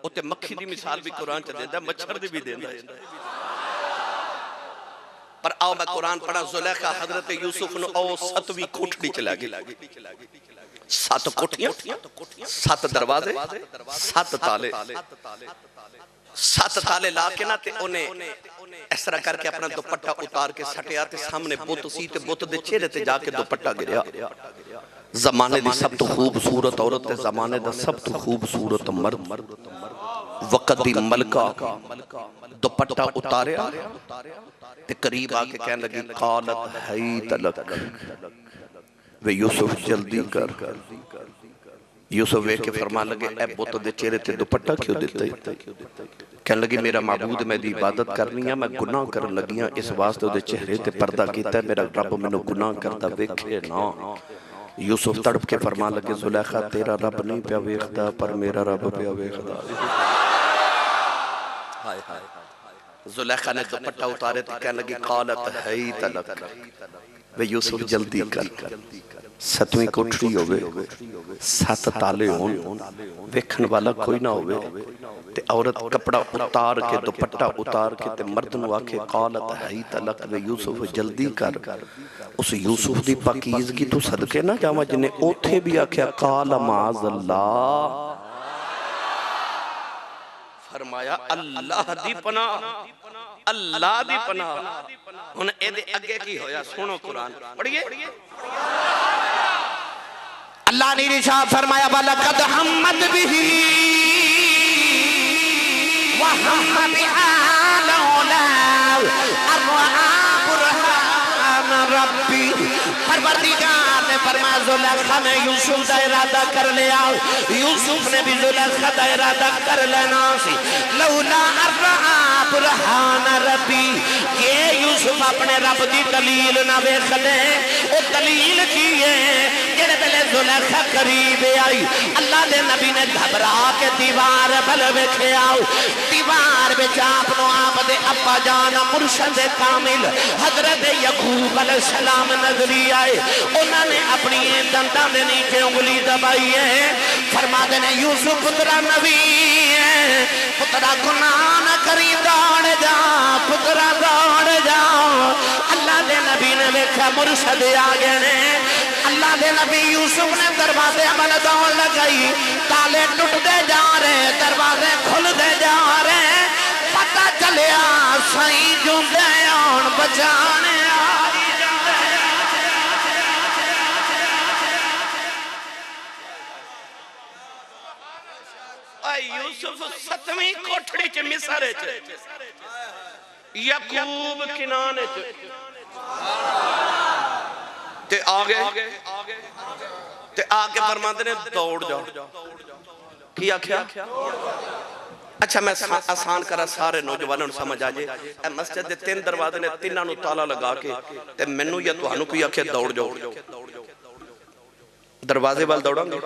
उत्ते मक्खी दी मिसाल भी कुरान च देंदा मच्छर दी भी देंदा है पर आओ मैं कुरान पढ़ा जुलेखा हजरत यूसुफ नु ओ 7वीं कोठड़ी च लगी 7 कोठियां 7 दरवाजे 7 ताले 7 ताले ला के ना ते ओने इस तरह करके अपना दुपट्टा उतार के सटिया ते सामने बुत सी ते बुत दे चेहरे ते जाके दुपट्टा गिरया जमाने दी सब तो खूबसूरत औरत ते जमाने दा सब तो खूबसूरत मर्द वक्त दी मलका दुपट्टा उतारया ते करीब आके कहने लगी कालत है तलक वे यूसुफ जल्दी कर यूसुफ वेख के फरमान लगे ए बुत दे चेहरे ते दुपट्टा क्यों दिता कहने लगी मेरा माबूद मैं दी इबादत करनी है मैं गुनाह करन लगी हां इस वास्ते ओदे चेहरे ते पर्दा कीता मेरा रब मैनू गुनाह करदा वेखे ना यूसुफ तड़प के फरमान लगे जुलेखा तेरा रब नहीं पिया वेखदा पर मेरा रब पिया वेखदा हाय हाय जुलेखा ने दुपट्टा उतारे तो कहने लगी कालत है तलक वे यूसुफ जल्दी कर 7वीं कोठड़ी होवे 7 ताले होन वेखण वाला कोई ना होवे ते औरत कपड़ा उतार के दुपट्टा उतार के ते मर्द नूं आखे कालत है तलक वे यूसुफ जल्दी कर। उस यूसुफ दी पाकीज़गी तू सदके ना जावा जिन्हें ओथे भी आख्या काल माज़अल्लाह, फरमाया अल्लाह दी पनाह, अल्लाह दी पनाह। हुण एदे अगे की होया सुनो कुरान पढ़िए। अल्लाह ने इरशाद फरमाया वलक़द हम्मत बिही व हम्म बिहा लौला अर्रा बुरहान रब्बी। परवरदिगार ने फरमाया जुलेखा ने यूसुफ का इरादा कर लिया, यूसुफ ने भी जुलेखा का इरादा कर लेना सी। लौला अर्रा बुरहान रब्बी, ये यूसुफ अपने रब की दलील ना वेख ले। वो दलील की है जेड़े वेले जुलेखा करीब आई अल्लाह दे नबी ने घबरा के दीवार बल वेख्या, दीवार विच आपनो आप दे अब्बा जान मुर्शद कामिल हजरत यकूब अलैहिस्सलाम नजरी आए। उन्होंने अपनी दंदां दे नीचे उंगली दबाई है, फरमाते ने यूसुफ पुत्रा नबी है, पुत्रा गुनाह न करी दौड़ जा, पुत्रा दौड़ जा। अल्लाह दे नबी ने वेख्या मुर्शद आ गए ने। अल्लाह दे नबी यूसुफ ने दरवाजे अमल दौड़ लगाई, ताले टुटते जा रहे, दरवाजे खुलते जा रहे। पता चलिया सही जुंदे आउण बचाने आई यूसुफ 7वीं कोठड़ी च मिस्र च याकूब किनाने च ते आ गए ते आके फरमाते ने दौड़ जाओ। की आख्या? अच्छा मैं आसान करा सारे नौजवानों समझ आ जाए। मस्जिद के 3 दरवाजे ने, तिन्हां नूं ताला लगा के ते मैनू या तुहानू कोई आखे दौड़ जाओ, दरवाजे वाल दौड़ांगे?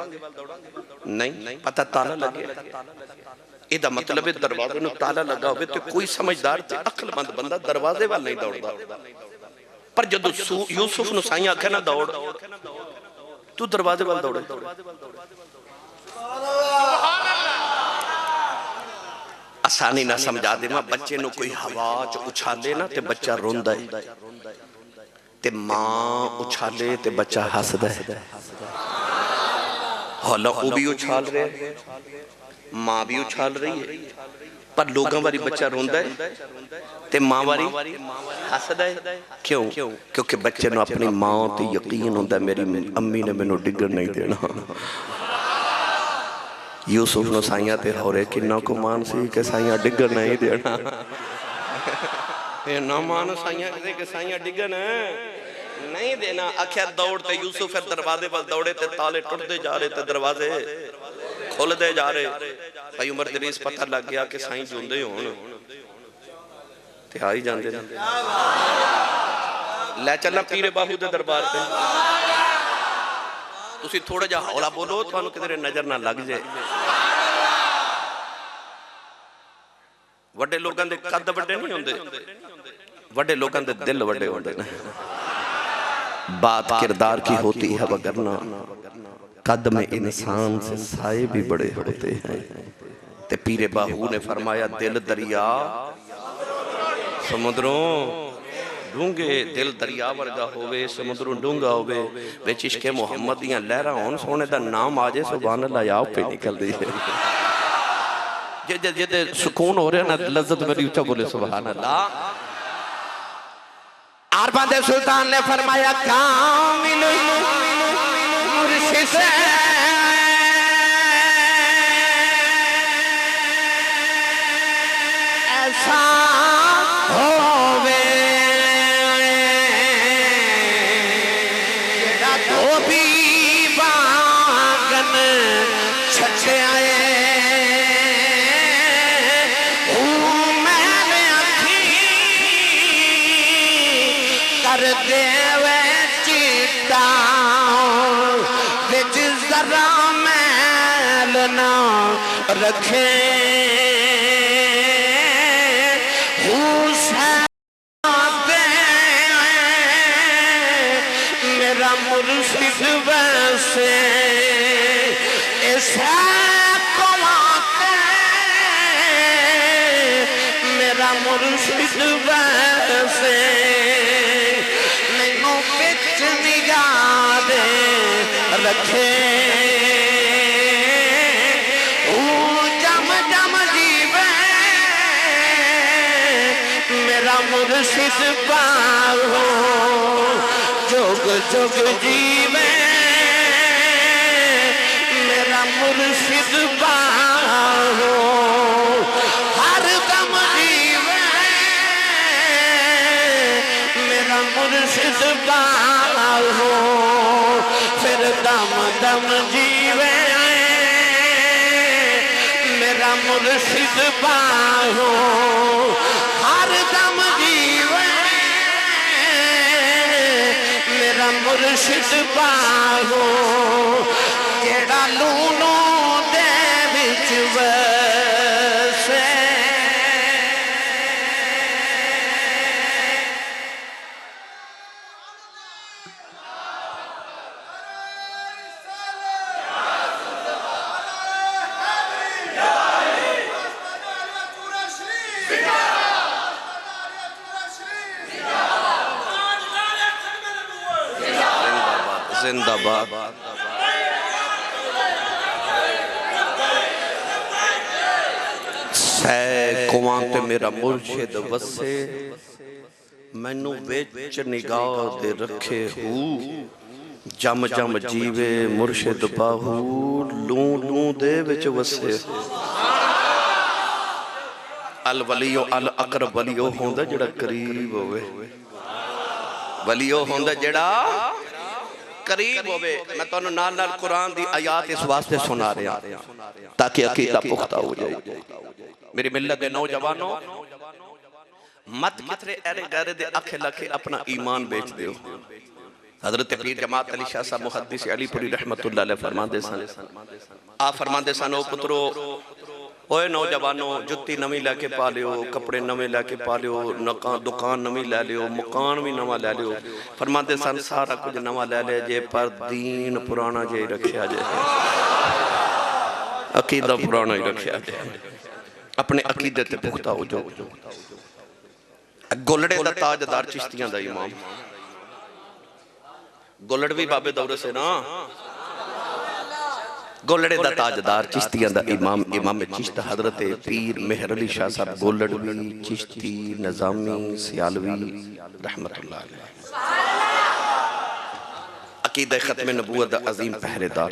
नहीं, पता ताला लगे। इहदा मतलब है दरवाजे नूं ताला लगा होवे ते कोई समझदार ते अकलमंद बंदा दरवाजे वाल नहीं दौड़दा। पर जदों यूसुफ नूं साईं आखे ना दौड़, तू दरवाजे वाल दौड़े। आसानी ना समझा देवा, बच्चे नूं कोई हवा च उछाले ना ते बच्चा रोंदा है, ते मां उछाले ते बच्चा हसदा है। हौला वो भी उछाल रहे हैं, मां भी उछाल रही है, पर लोगों वाली बच्चा रोंदा है ते मां वाली हसदा है। क्यों? क्योंकि बच्चे नूं अपनी मां ते यकीन होंदा मेरी अम्मी ने मैनू डिगण नहीं देना। यूसुफ नूं साइयां ते होरे किन्ना को मान सी कि साइयां डिगण नहीं देना। ना मान साइयां के साइयां डिगण नहीं देना। आख्या दौड़ ते यूसुफ फिर दरवाजे पर दौड़े ते ताले टुटते जा रहे ते दरवाजे खुलते जा रहे। भाई उमर दरीस पता लग गया कि साईं जुंदे होण ते आ ही जांदे ने। लै चलना पीरे बाहू दे दरबार पे। तुसी थोड़ा जा हौला बोलो, तुहानू किधरे नजर ना लग जाए। वड्डे लोगों दे कद वड्डे नहीं होंदे, वड्डे लोगों दे दिल वड्डे होंदे ने। बात किरदार की होती है, वगरना कद में इंसान से साए भी बड़े होते हैं। ते पीरे बाहू ने फरमाया दिल दरिया समुद्रों डूंगे, दिल दरिया वर्गा होवे समुद्रों डूंगा होवे, विच इश्के मुहम्मद दियां लहरां होण, सोने दा नाम आ जाए सुभान अल्लाह आप पे निकलदी है। जे जे सुकून हो रहा ना, लज्जत मेरी ऊंचा बोले सुभान अल्लाह। अरबां दे सुल्तान ने फरमाया कामिल मुर्शिद ऐसा होवे जेड़ा धोबी बागन छछे आए देवे चिट्टा बिच जरा मैल ना रखे। मेरा मुर्शिद वैसे मेरा मुर्शिद वैसे मैनू बिच निगाह दे रखे जम जम जीवे मेरा मुर्शिद पाहो जोग जोग जीवे मेरा मुर्शिद पाहो हर दम जीवे मेरा मुर्शिद पाहो फिर दम दम जीवे मेरा मुर्शिद पाहो हर दम जीवे मेरा मुर्शिद पाहो जेड़ा लूनू दे विच वसे जिंदाबाद सैकवां ते मेरा मुर्शिद वसे मैनू विच निगाह दे रखे हू जम जम जीवे मुर्शिद बाहू लू लू दे विच वसे अल वलियो अल अकरब वलियो होंदा जेड़ा करीब होवे वलियो होंदा जेड़ा करीब होवे मैं तुहानू नाल नाल कुरान दी आयात इस वास्ते सुना रहा ताकि अकीदा पुख्ता हो जाए मेरी मिल्लत दे नौजवानों मत कितरे अरे गैरे दे अखे लखे अपना ईमान बेच दियो हजरत पीर जमात अली शाह साहब मुहद्दिस अलीपुरी रहमतुल्लाह अलैह फरमाते सन आ फरमाते सन ओ पुत्रो ओए नौजवानों जुत्ती नवी लैके पा लियो कपड़े नवे लैके पा लियो दुकान नवी लै लियो मकान भी नवा लै लियो फरमाते सन सारा कुछ नवा लै ले जे पर दीन पुराना जे रखिया जे अकीदा पुराना ही रखिया जे अपने अकीदे ते पुख्ता हो जाओ गोलड़े दा ताजदार चिश्तियां दा इमाम गोलड़ भी बाबे दौरे से ना गोलड़े दा ताजदार चिश्तियां दा इमाम इमाम चिश्त हजरत पीर मेहर अली शाह साहब गोलड़वी चिश्ती निजामी सियालवी रहमतुल्लाह अलैह अकीदा खत्म नबूवत दा अजीम पहरेदार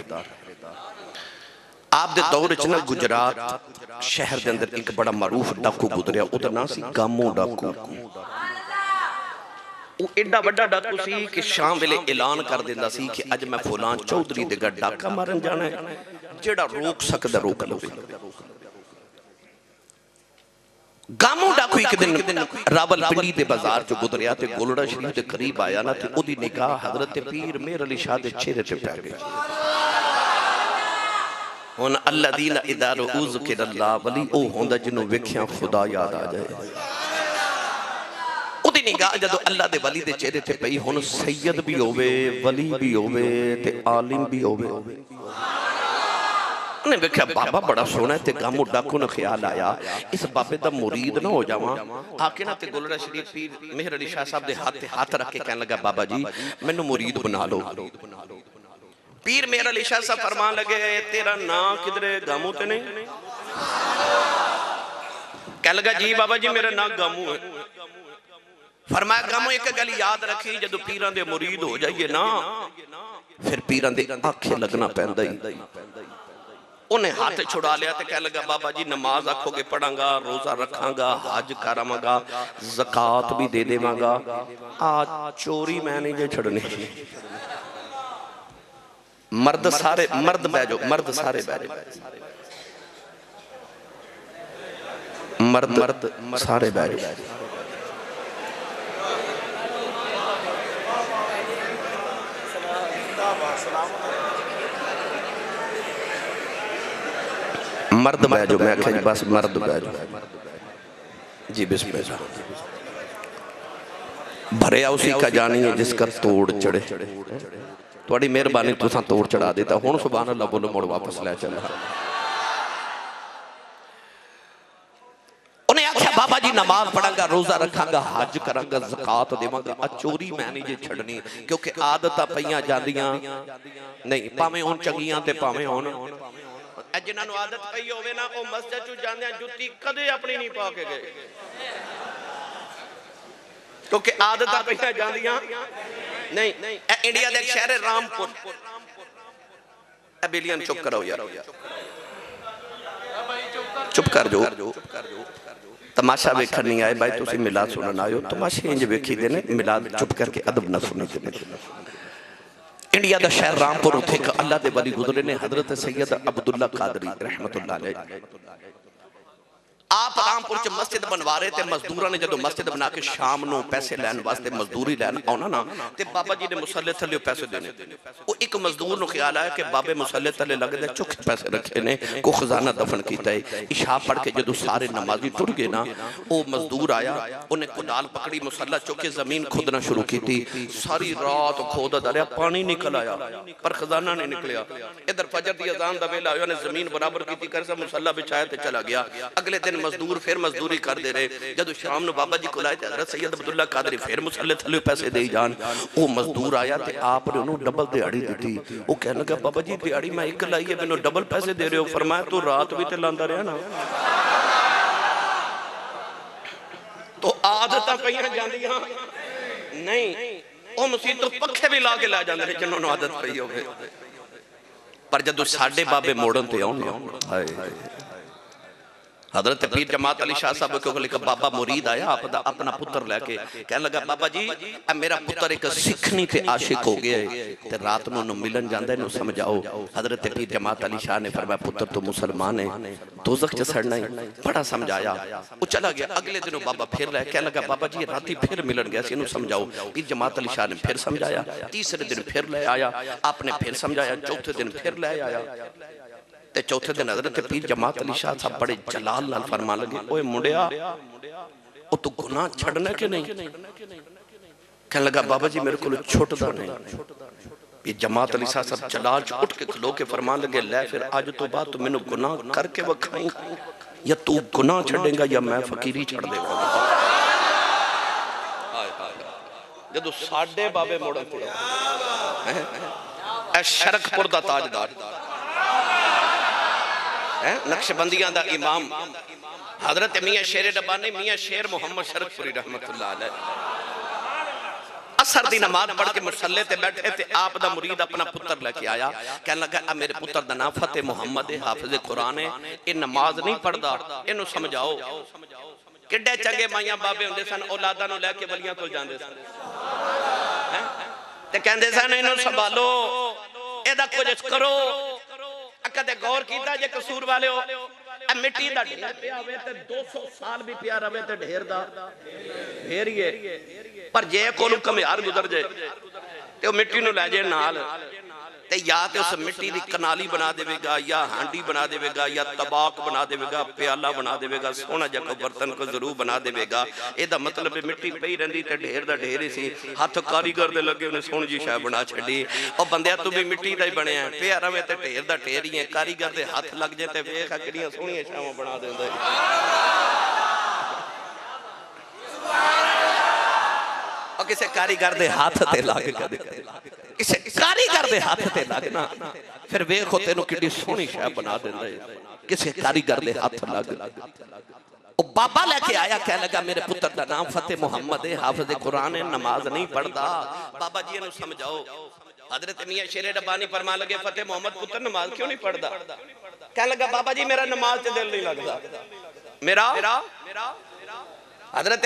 आप दे दौर च ना गुजरात शहर दे अंदर एक बड़ा मारूफ डाकू गुजरिया उहदा नाम सी गामो डाकू एडा वड्डा डाकू सी कि शाम वेले ऐलान कर दिंदा सी कि अज मैं फलां चौधरी दे घर डाका मारन जाना है जेड़ा रोक सकदा रोक लवे गामो डाकू एक दिन रावलपिंडी दे बाजार च गुजरिया ते गोलड़ा शरीफ दे करीब आया ना ते ओदी निगाह हजरत पीर मेहर अली शाह दे चेहरे ते पै गई हुन अल्लादीना इदा रुज़ के अल्लाह वली ओ होंदा जिन्हों वेखिया खुदा याद आ जाए ओदी निगाह जदों अल्लाह दे वली दे चेहरे ते पई हुन सैयद भी होवे वली भी होवे ते आलिम भी होवे उन्हें वेख्या बाबा बड़ा सोहना है ते गामो डाकू ने ख्याल आया इस बाबे दा मुरीद ना हो जावां आके ना ते गोलड़ा शरीफ पीर मेहर अली शाह साहब दे हाथ रख के कहने लगा बाबा जी मैनू मुरीद बना लो पीर मेहर अली शाह साहब फरमान लगे तेरा नाम किधरे गामू ते नहीं कह लगा जी बाबा जी मेरा नाम गामू है फरमाया गामू एक गल याद रखी जदों पीरां दे मुरीद हो जाइए ना फिर पीरां दे आखे लगना पैंदा ही उन्हें हाथ छुड़ा लिया तो कह लगा बाबा जी नमाज आखोगे पढ़ांगा रोजा रखांगा हज करांगा ज़कात भी दे देवांगा आ चोरी मैं नहीं जे छड़नी मर्द सारे मर्द बह जाओ मर्द सारे बह जाओ मर्द मर्द सारे बह जाओ मर्द बह जाओ मैं आख्या जी बस मर्द बह जाओ जी बिस्मिल्लाह भरिया उसी का जानी है जिसका तोड़ चढ़े। थोड़ी मेहरबानी तुसां तोड़ चढ़ा देता। हुण सुभान अल्लाह बोलो, मुड़ वापस लै चला। उन्हें आख्या बाबा जी नमाज पढ़ांगा, रोजा रखांगा, हज करांगा, ज़कात देवांगा, आ चोरी मैं नहीं जे छड़नी, क्योंकि आदतां पईयां जांदियां नहीं, भावें हुण चंगियां ते भावें हुण जिन्हां नूं आदत पई होवे ना, ओ मस्जिद चों जांदियां जुत्ती कदे अपनी नहीं पा के गए, क्योंकि आदतां पईयां जांदियां नहीं। इंडिया दे शहर रामपुर, बिलियन चुप करो यार, चुप कर जो। तमाशा वेखण नहीं आए भाई, तुसीं मिलाद सुनन आए हो। तमाशे इंज वेखी दे ने, मिलाद चुप करके अदब ना सुनी दे। इंडिया दा शहर रामपुर, उत्थे एक अल्लाह दे वली गुजरे ने, हजरत सैयद अब्दुल्ला कादरी रहमतुल्लाह अलैह। आप रामपुर च मस्जिद बनवा रहे थे। मजदूरां ने जदों मस्जिद बना के शाम नूं पैसे लैण वास्ते मजदूरी लैण आउणा ना, ते बाबा जी ने मुसल्ले थल्ले पैसे देने। वो एक मजदूर नूं ख्याल आया कि बाबे मुसल्ले थल्ले लगदे चुक पैसे रखे ने, को खजाना दफन कीता है। इशा पढ़ के जदों सारे नमाजी टुर गए ना, वो मजदूर आया, उन्हें कुदाल पकड़ी, मुसल्ला चुक के जमीन खोदना शुरू की। सारी रात खोददा रहा, पानी निकल आया पर खजाना नहीं निकलिया। इधर फजर दी अजान दा वेला होया, उन्हें जमीन बराबर की, कर मुसल्ला बिछाया ते चला गया। अगले दिन मजदूर फिर मजदूरी करते रहे। जदों शाम नूं बाबा जी को आए, हज़रत सैयद अब्दुल्ला कादरी फिर मुसल्ले थल्ले पैसे दे जान। वो मजदूर आया ते आपने उन्होंने डबल दिहाड़ी दी। वो कहने लगा, बाबा जी दिहाड़ी मैं एक लाई है, मैनूं डबल पैसे दे रहे हो। फरमाया तू रात भी तो लांदा रहा ना। तो आदतां पईयां जांदियां नहीं, वो मुसीबत पखे भी ला के ला जांदे ने जिन्हां नूं आदत पई होवे। पर जदों साडे बाबे मोड़न ते आउण, हाय हजरत पीर जमात अली शाह साहब को एक बाबा मुरीद आया, अपना पुत्र लैके कहने लगा, बाबा जी मेरा पुत्र एक सिखनी ते आशिक हो गया है, ते रात नूं मिलन जांदा, इहनूं समझाओ। हजरत पीर जमात अली शाह ने फरमाया, पुत्र तू मुसलमान है, दोज़ख च सड़ना है। बड़ा समझाया, वो चला गया। अगले दिनों बाबा फिर लाया, कहने लगा, बाबा जी राती फिर मिलन गया, इहनूं समझाओ। पीर जमात अली शाह ने फिर समझाया, तीसरे दिन फिर ले आया, आपने फिर समझाया, चौथे दिन फिर ले आया। ते चौथे दिन हज़रत पीर जमात अली शाह साहब बड़े जलाल नाल फरमान लगे, ओए मुंडिया ओ तू गुनाह छड़ना कि नहीं? कहने लगा, बाबा जी मेरे को छुटदा नहीं। पीर जमात अली शाह साहब जलाल च उठ के खलो के फरमान लगे, ले फिर अज तो बाद तू मैनू गुनाह करके वखाई, या तू गुनाह छड़ेगा या मैं फकीरी छड़ देगा। जदों साडे बाबे मुड़न ते ऐ शरकपुर दा ताजदार, नक्शबंदियां दा इमाम हजरत मियां शेर रब्बानी, मियां शेर मोहम्मद शरकपुरी रहमतुल्लाह अलैह, असर दी नमाज पढ़ के मुसल्ले ते बैठे ते आप दा मुरीद अपना पुत्र लेके आया। कहने लगा, आ मेरे पुत्र दा नाम फतेह मोहम्मद है, हाफिज कुरान है, ये नमाज नहीं पढ़दा, इहनूं समझाओ। किड्डे चंगे माइयां बाबे हुंदे सन, औलादां नूं लैके वलियां कोल जांदे सन ते कहंदे सन, इहनूं संभालो, एदा कुछ करो। कदे गौर कीता जे कसूर वाले हो, मिट्टी दा ढेर पिया होवे ते 200 साल भी पिया रहे ते ढेर दा ढेर ही है। पर जे कोल कमियार गुजर जाए ते ओ मिट्टी नूं लै जाए नाल, ते या ते उस मिट्टी दी कनाली बना देवेगा, या हांडी बना देवेगा, या तबाक बना देवेगा, प्याला बना देवेगा, सोना जिहा कोई बर्तन को जरूर बना देवेगा। एदा मतलब है मिट्टी पई रहिंदी ते ढेर दा ढेर ही सी, हथ कारीगर दे लगे उन्हें सोहणी जी शै बना छड्डी। ओ बंदिया तू भी मिट्टी दा ही बनया, पिया रवे ते ढेर दा ढेर ही है। कारीगर दे हथ लग जाए ते वेख किहड़ियां सोहणियां छावां बना दिंदा है। किसी कारीगर दे हाथ ते लग, किसी कारीगर दे हाथ ते लगना, फिर वेखो तेनू किड्डी सोहनी शै बना दिंदा है। किसी कारीगर दे हाथ लग। ओ बाबा लेके आया, कह लगा, मेरे पुत्र दा नाम फतेह मोहम्मद है, हाफिज कुरान है, नमाज नहीं पढ़दा। बाबा जी इहनूं समझाओ। हजरत मियां शेर रब्बानी फरमान लगे, फतेह मोहम्मद पुत्र नमाज क्यों नहीं पढ़दा? कह लगा, बाबा जी मेरा नमाज ते दिल नहीं लगदा। मेरा हजरत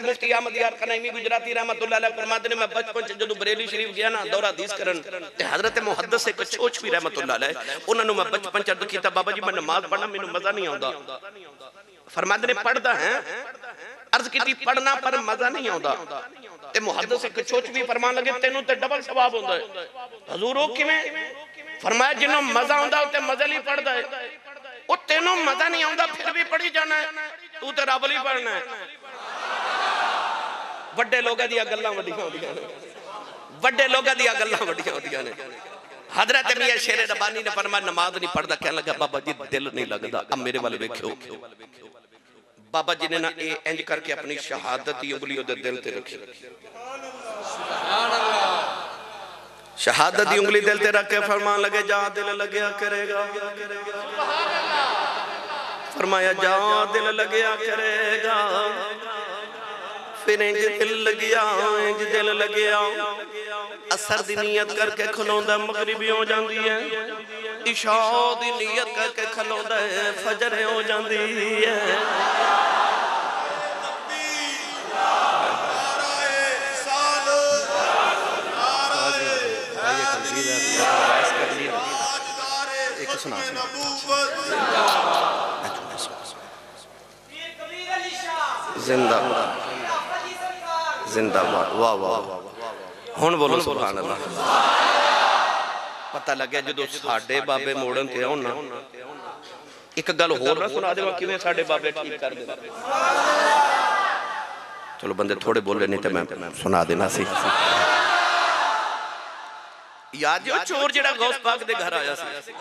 मुफ्ती अहमद यार कनईमी गुजराती रहमतुल्लाह अलैह फरमाते ने, मैं बचपन से जदों बरेली शरीफ गया ना दौरा हदीस करन, ते हजरत मुहद्दिस एक चोचवी रहमतुल्लाह अलैह, उन्हां नूं मैं बचपन च अर्ज कीता, बाबा जी मैं नमाज पढ़ना मैनूं मजा नहीं आउंदा। फरमाते ने, पढ़दा है? अर्ज कीती, पढ़ना पर मजा नहीं आउंदा। ते मुहद्दिस एक चोचवी फरमान लगे, तेनूं ते डबल सवाब हुंदा है। हजूर ओ किवें? फरमाया, जिन्हों मजा आउंदा ते मजे लई पढ़दा है, ओ तेनों मजा नहीं आउंदा फिर भी पढ़ी जाना है, तू ते रब लई पढ़ना है। ਵੱਡੇ ਲੋਕਾਂ ਦੀਆਂ ਗੱਲਾਂ ਵੱਡੀਆਂ ਹੁੰਦੀਆਂ ਨੇ, ਵੱਡੇ ਲੋਕਾਂ ਦੀਆਂ ਗੱਲਾਂ ਵੱਡੀਆਂ ਹੁੰਦੀਆਂ ਨੇ। हजरत मियां शेर रब्बानी ने फरमाया नमाज नहीं पढ़ता, कहने लगा बाबा जी दिल नहीं लगता। अब मेरे वाले देखो, बाबा जी ने ना इंज करके अपनी शहादत की उंगली उहदे दिल ते रखी, शहादत की उंगली दिल ते रख के फरमान लगे जा दिल लगया करेगा, फरमाया जा दिल लगया करेगा। फिर इंज दिल लगिया, इंज दिल लगिया, असर दी नियत करके खलोंदा मगरिबी हो जाती है, इशा दी नियत करके खलोंदा है फजर हो जाती है। जिंदाबाद जिंदाबाद, वाह वाह। हुण बोलो सुभान अल्लाह। पता लगे जो साडे बाबे मोड़न ते आउण ना, एक गल होर ना सुना देवां किवें साडे बाबे ठीक कर दे। चलो बंदे थोड़े बोले नहीं तो मैं सुना देना सी। याद जो चोर जेड़ा गौस पाक दे घर आया सी,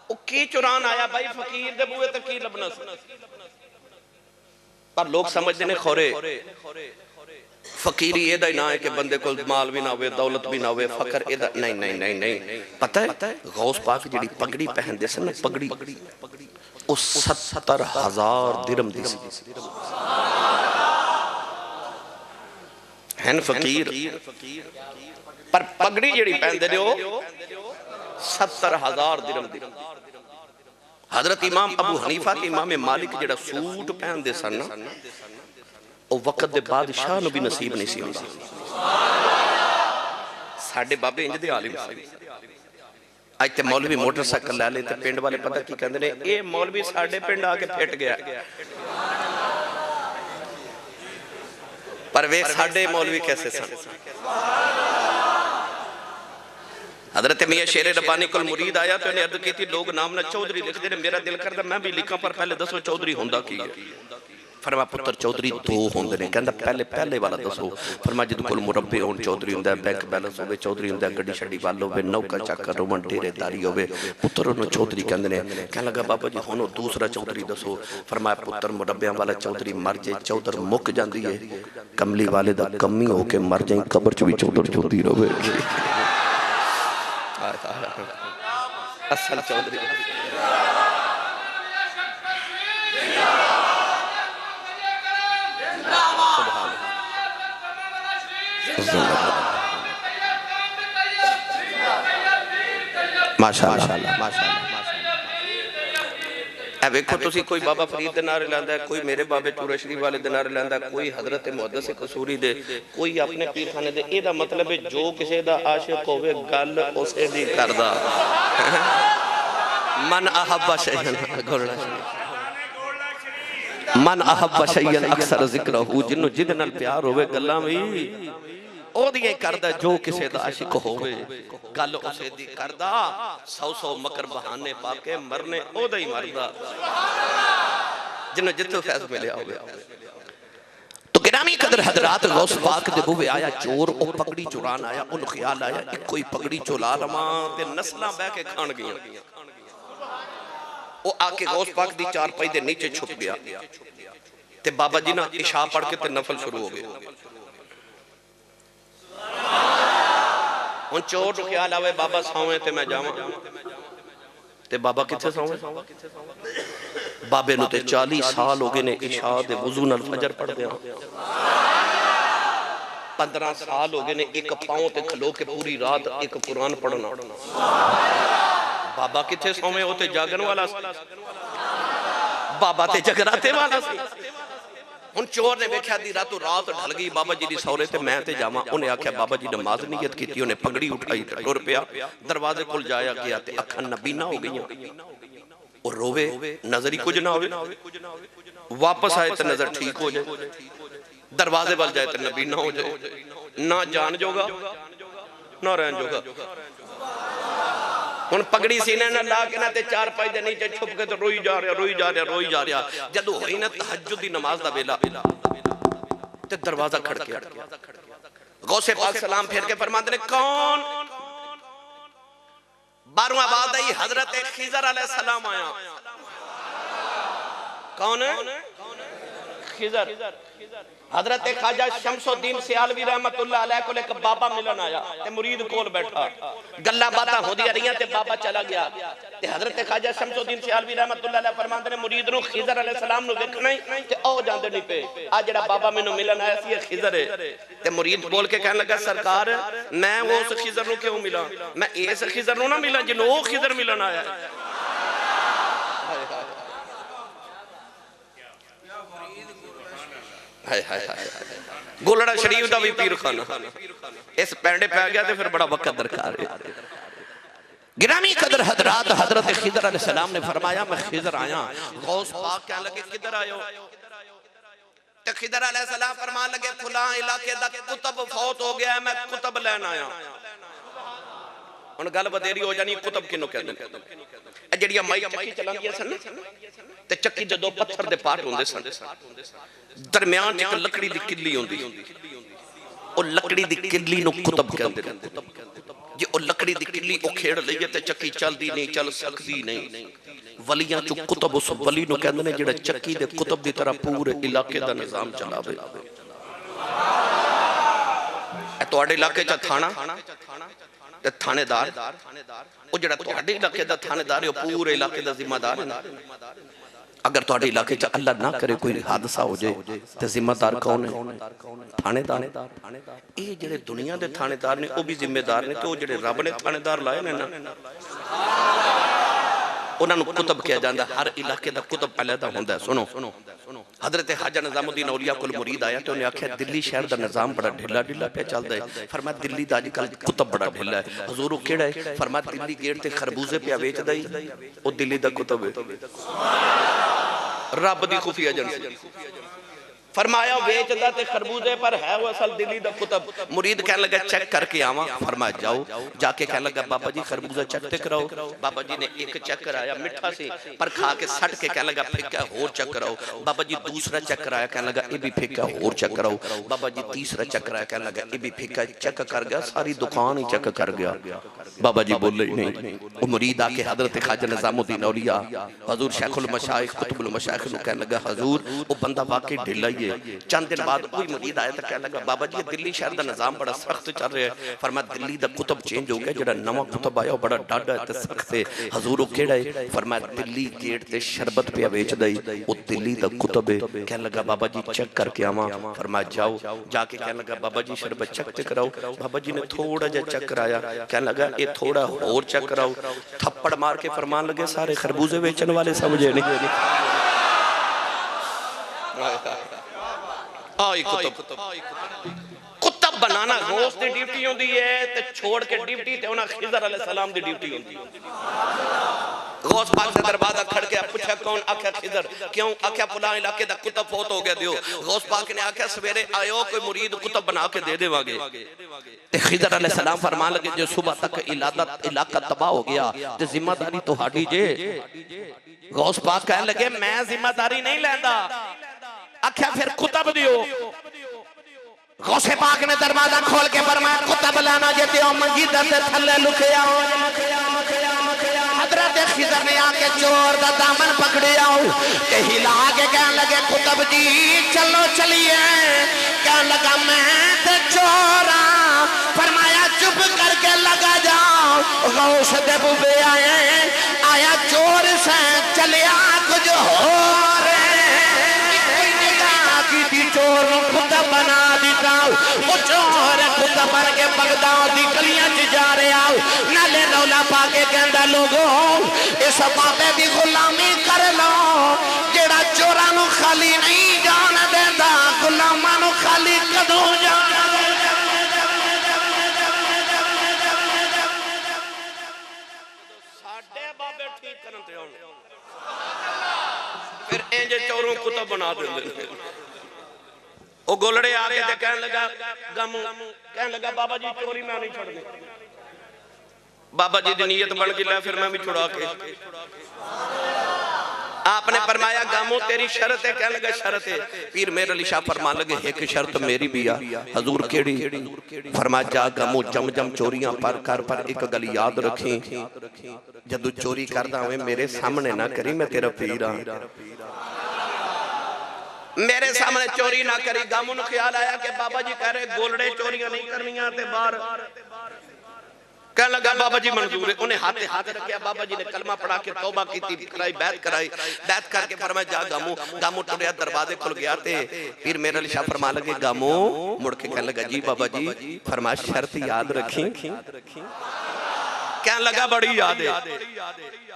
ओ की चुरान आया भाई फकीर दे बूहे ते की लबना सी, पर लोग समझते ने खोरे फकीरी एदा ही ना है कि बंदे को माल भी ना हो, दौलत भी ना हो, फकर एदा नहीं नहीं नहीं नहीं। पता है गौस पाक जिहड़ी पगड़ी पहनदे सन ना, पगड़ी ओ 70,000 दिरहम दी सी। हैं फकीर पर पगड़ी जिहड़ी पहनदे ने ओ 70,000 दिरहम दी। हजरत इमाम अबू हनीफा के इमाम मालिक जिहड़ा सूट पहनदे सन ना, ओ वक्त दे बादशाह नूं भी नसीब नहीं सी हुंदा। साडे बाबे इंज दे आलिम सी। अज ते मौलवी मोटरसाइकिल लै ले ते पिंड वाले पता की कहंदे ने, ए मौलवी साडे पिंड आके फिट गया। पर वे साडे मौलवी कैसे सन। हजरत मियां शेर रब्बानी कोल मुरीद आया तो उन्हें अर्ज की, लोग नाम ना चौधरी लिखते हैं, मेरा दिल करता मैं भी लिखा, पर पहले दसो चौधरी होंदा की है। फरमा पुत्र चौधरी दो होंदे ने, कहंदा पहले पहले वाला दसो। फरमा जिद कोल मुरब्बे होण चौधरी हुंदा, बैंक बैलेंस होवे चौधरी हुंदा, गड्डी छड्डी वाल होवे, नौका चाकर रोमन डेरेदारी होवे, पुत्र नूं चौधरी कहंदे ने। कहन लगा बाबा जी हुण दूसरा चौधरी दसो। फरमाया पुत्र मुरब्बियां वाला चौधरी मर जाए, चौधर मुक जांदी है, कमली वाले दा कमी होके मर जाए, कब्र च भी चौधर चौधरी रहे। असल चौधरी माशाअल्लाह माशाअल्लाह। वेखो तुसी कोई बाबा फरीद दे नारे लांदा है, कोई मेरे बाबे चूरा शरीफ वाले दे नारे लांदा है, कोई हजरत मुहद्दिस कसूरी दे, कोई अपने पीरखाने दे। एदा मतलब है जो किसी दा आशिक होवे गल उसे दी करदा। मन अहब्बा शैअन मन अहब्बा शैअन अक्सर जिक्रहू, जिन्नू जिद नाल प्यार होवे गल्लां भी ओदियां करदा, जो किसी दा आशिक होवे गल उसे दी करदा। 100 मकर बहाने पाके मरने ओदा ही मरदा, जिन्नू जित्थों फैज़ मिलिया होवे। तो गिरामी कदर हजरात गौस पाक दे बूहे आया चोर, ओ पगड़ी चुरान आया, उन ख्याल आया इको ही पगड़ी चुरा लवां ते नस्लां बह के खान गईयां। ओ आके गौस पाक दी चारपाई दे नीचे छुप गया ते बाबा जी ना इशा पढ़ के ते नफल शुरू हो गए। हुण चोर नूं ख्याल आवे बाबा सौवे ते मैं जावां, ते बाबा कित्थे सौवे। बाबे नूं ते 40 साल हो गए ने इशा दे वुजू नाल फजर पढ़दे। 15 साल हो गए ने एक पांव ते खलो के पूरी रात एक कुरान पढ़ना। बाबा कित्थे सौवे, ओ ते जागण वाला सी, बाबा ते जगराते वाला सी। हुण चोर ने वेख्या दी रातों रात ढल गई बाबा जी दी सौरे ते मैं ते जावां। उन्हें आख्या बाबा जी नमाज नीयत की, उन्हें पगड़ी उठाई टुर पिया, दरवाजे कोल जाया गया ते अखां नबीना हो गईयां। ओ रोवे नजर ही कुछ ना होवे, वापस आए ते नजर ठीक हो जाए, दरवाजे वाल जाए ते नबीना हो जाए, ना जान जोगा ना रहन जोगा। हुण पगड़ी सीने ना ला के ना ते चारपाई दे नीचे छुप के तो रोई जा रहा रोई जा रहा रोई जा रहा। जदों होई ना तहज्जुद दी नमाज दा वेला, ते दरवाजा खड़के गौसे पाक सलाम फेर के फरमाते ने कौन? बारहवां बाद ही हजरत खिजर अलैहि सलाम आया। कौन है? खिजर। हजरत ख्वाजा शमसुद्दीन सियालवी रहमतुल्लाह अलैह को एक बाबा मिलन आया ते मुरीद कोल बैठा, गल्लां बातां होंदियां रहियां ते बाबा चला गया ते हजरत ख्वाजा शमसुद्दीन सियालवी रहमतुल्लाह अलैह फरमांदे ने मुरीद नु खिजर अलैहि सलाम नु देखना ही ते ओ जांदे नहीं पे। आ जेड़ा बाबा मैनू मिलन आया सी खिजर है ते मुरीद बोल के कहने लगा सरकार मैं उस खिजर नु क्यों मिला? मैं इस खिजर नु ना मिला जिन्हों ओ खिजर मिलन आया। गोलड़ा शरीफ का भी पीर खाना इस पैंडे पै गया तो फिर बड़ा वक्त दरकार है। गिरामी कदर हजरात हजरत खिदर अलैहिस्सलाम ने फरमाया मैं खिदर आया। गौस पाक कहने लगे किधर आयो? तो खिदर अलैहिस्सलाम फरमान लगे फलां इलाके दा कुतुब फौत हो गया मैं कुतुब लैन आया। हुण गल बतेरी हो जानी कुतुब किन्नू कहंदे ने? ਜਿਹੜੀਆਂ ਮਾਈ ਚੱਕੀ ਚਲਾਉਂਦੀਆਂ ਸਨ ਤੇ ਚੱਕੀ ਦੇ ਦੋ ਪੱਥਰ ਦੇ ਪਾਰਟ ਹੁੰਦੇ ਸਨ, ਦਰਮਿਆਨ ਚ ਇੱਕ ਲੱਕੜੀ ਦੀ ਕਿੱਲੀ ਹੁੰਦੀ, ਉਹ ਲੱਕੜੀ ਦੀ ਕਿੱਲੀ ਨੂੰ ਕੁਤਬ ਕਹਿੰਦੇ ਨੇ। ਜੇ ਉਹ ਲੱਕੜੀ ਦੀ ਕਿੱਲੀ ਉਹ ਖੇੜ ਲਈਏ ਤੇ ਚੱਕੀ ਚੱਲਦੀ ਨਹੀਂ, ਚੱਲ ਸਕਦੀ ਨਹੀਂ। ਵਲੀਆਂ ਚ ਕੁਤਬ ਉਸ ਵਲੀ ਨੂੰ ਕਹਿੰਦੇ ਨੇ ਜਿਹੜਾ ਚੱਕੀ ਦੇ ਕੁਤਬ ਦੀ ਤਰ੍ਹਾਂ ਪੂਰੇ ਇਲਾਕੇ ਦਾ ਨਿਜ਼ਾਮ ਚਲਾਵੇ। ਇਹ ਤੁਹਾਡੇ ਇਲਾਕੇ ਚ ਥਾਣਾ थानेदार वो जिहड़ा तुहाडे इलाके दा थानेदार है पूरे इलाके दा जिम्मेदार है। अगर तुहाडे इलाके च अल्लाह ना करे कोई हादसा हो जाए तो जिम्मेदार कौन है? थानेदार। ये जिहड़े दुनिया दे थानेदार ने वो भी जिम्मेदार ने, तो जिहड़े रब ने थानेदार लाए ने ना उन्होंने कुतब किया जाता। हर इलाके का कुतब अलहदा होंदा है। सुनो हजरत ख्वाजा निजामुद्दीन औलिया कोल मुरीद आया तो उन्हें आख्या दिल्ली शहर का निजाम बड़ा ढिला ढिला पे चलता है। फरमाया दिल्ली का अजकल कुतब बड़ा ढिला है। हजूर वो केड़ा है? फरमाया दिल्ली गेट ते खरबूजे पे बेचदा ही वो दिल्ली का कुतब है। रब दी खुफिया एजेंसी फरमाया बेचदा ते खरबूजे पर है वो असल दिल्ली दा कुतब। मुरीद कहने लगा चेक करके आवा। फरमाया जाओ। जाके कहने लगा बाबा जी खरबूजा चेक ते कराओ। बाबा जी ने एक चेक कराया, मिठा सी पर खा के सट के कहने लगा फिक्का होर चेक कराओ। बाबा जी दूसरा चेक कराया, कहने लगा ये भी फिक्का होर चेक कराओ। बाबा जी तीसरा चेक कराया, कहने लगा ये भी फिक्का। चेक कर गया, सारी दुकान ही चेक कर गया। बाबा जी बोले ही नहीं। वो मुरीद आके हजरत ख्वाजा निजामुद्दीन औलिया हजूर शेखुल मशाइख कुतुबुल मशाइख को कहने लगा हजूर वो बंदा वाकई ढिला ही है। चंद दिन बाद वही मुरीद आया तो कहने लगा बाबा जी दिल्ली शहर का निजाम बड़ा सख्त चल रहा है। फरमाया दिल्ली का कुतब चेंज हो गया, जो नवा कुतब आया बड़ा डाढ़ा ते सख्त है। हजूर वो केड़ा है? फरमाया दिल्ली गेट ते शरबत पे बेचदा ही वो दिल्ली का कुतब है। कहने लगा बाबा जी चेक करके आवा। फरमाया जाओ। जाके कहने लगा बाबा जी शरबत चेक ते कराओ। बाबा जी ने थोड़ा जा चेक कराया, कहने लगा ये थोड़ा और चेक कराओ। थप्पड़ मार के फरमान लगे सारे खरबूजे बेचने वाले समझे नहीं। कुतब बनाना गौस दी ड्यूटी होंदी है ते छोड़ के ड्यूटी ते उन्हां खिजर अलैहिस्सलाम दी ड्यूटी होंदी है। गौस पाक दे दरवाजा खड़के पूछा कौन? आख्या खिजर। क्यों? आख्या फलां इलाके दा कुतब फौत हो गया दियो। गौस पाक ने आख्या सवेरे आयो कोई मुरीद कुतब बना के दे देवांगे। ते खिजर अलैहिस्सलाम फरमान लगे जो सुबह तक इलाका तबाह हो गया ते जिम्मेदारी तुहाडी जे। गौस पाक कहने लगे मैं जिम्मेदारी नहीं लैंदा। आख्या फिर कुतब दियो। गौसे पाक ने दरवाजा खोल के फरमाया कुतब लाना जे दियो मस्जिद दे थल्ले लुके आओ। हजरत खिजर ने आके चोर दा दामन पकड़े आओ ते हिला के कहने लगे कुतब जी चलो चलिए। कहने लगा मैं ते चोरा। फरमाया चुप करके लगा जाओ। गौस दे बुबे आया चोर से चलिया कुछ हो चोर खुदा बना दिता। वो चोर खुदा बन के बगदाद दी गलियां च जा रहा नाले रौला पा के कहंदा लोगो इस बाबे दी गुलामी कर लो जेड़ा चोरां नू खाली नहीं जान देंदा गुलामां नू खाली कदों जान साडे बाबे ठीक करन ते आउण फिर इंज चोरों कुतब बना देंदे। वो गोलड़े आ गए कहने लगा गम कहने लगा बाबा जी चोरी मैं नहीं छोड़नी। बाबा जी की नीयत बन गई लै फिर मैं भी छुड़ा के आपने फरमाया गामो तेरी शर्त है, कहने लगा शर्त है। पीर मेरे अली शाह फरमान लगे एक शर्त मेरी भी आ। हजूर केड़ी? फरमा जा गामो जम जम चोरियां पर एक गल याद रखी, जदू चोरी करदा होवे मेरे सामने ना करी, मैं तेरा पीर हां, मेरे सामने चोरी ना करी। गामू नूं ख्याल आया कि बाबा जी कह रहे गोलड़े चोरियां नहीं करनियां ते बाहर। कह लगा बाबा जी मंजूर है। उन्हें हाथे हाथ रखा, बाबा जी ने कलमा पढ़ा के तौबा की, कराई, बैत कराई। बैत करके फरमाया जा गामू। गामू टुरिया दरवाजे खुल गया थे। फिर मेरे अली शाह फरमा लगे गामू, मुड़ के कह लगा जी बाबा जी, फरमा शर्त याद रखी। कह लगा बड़ी याद है।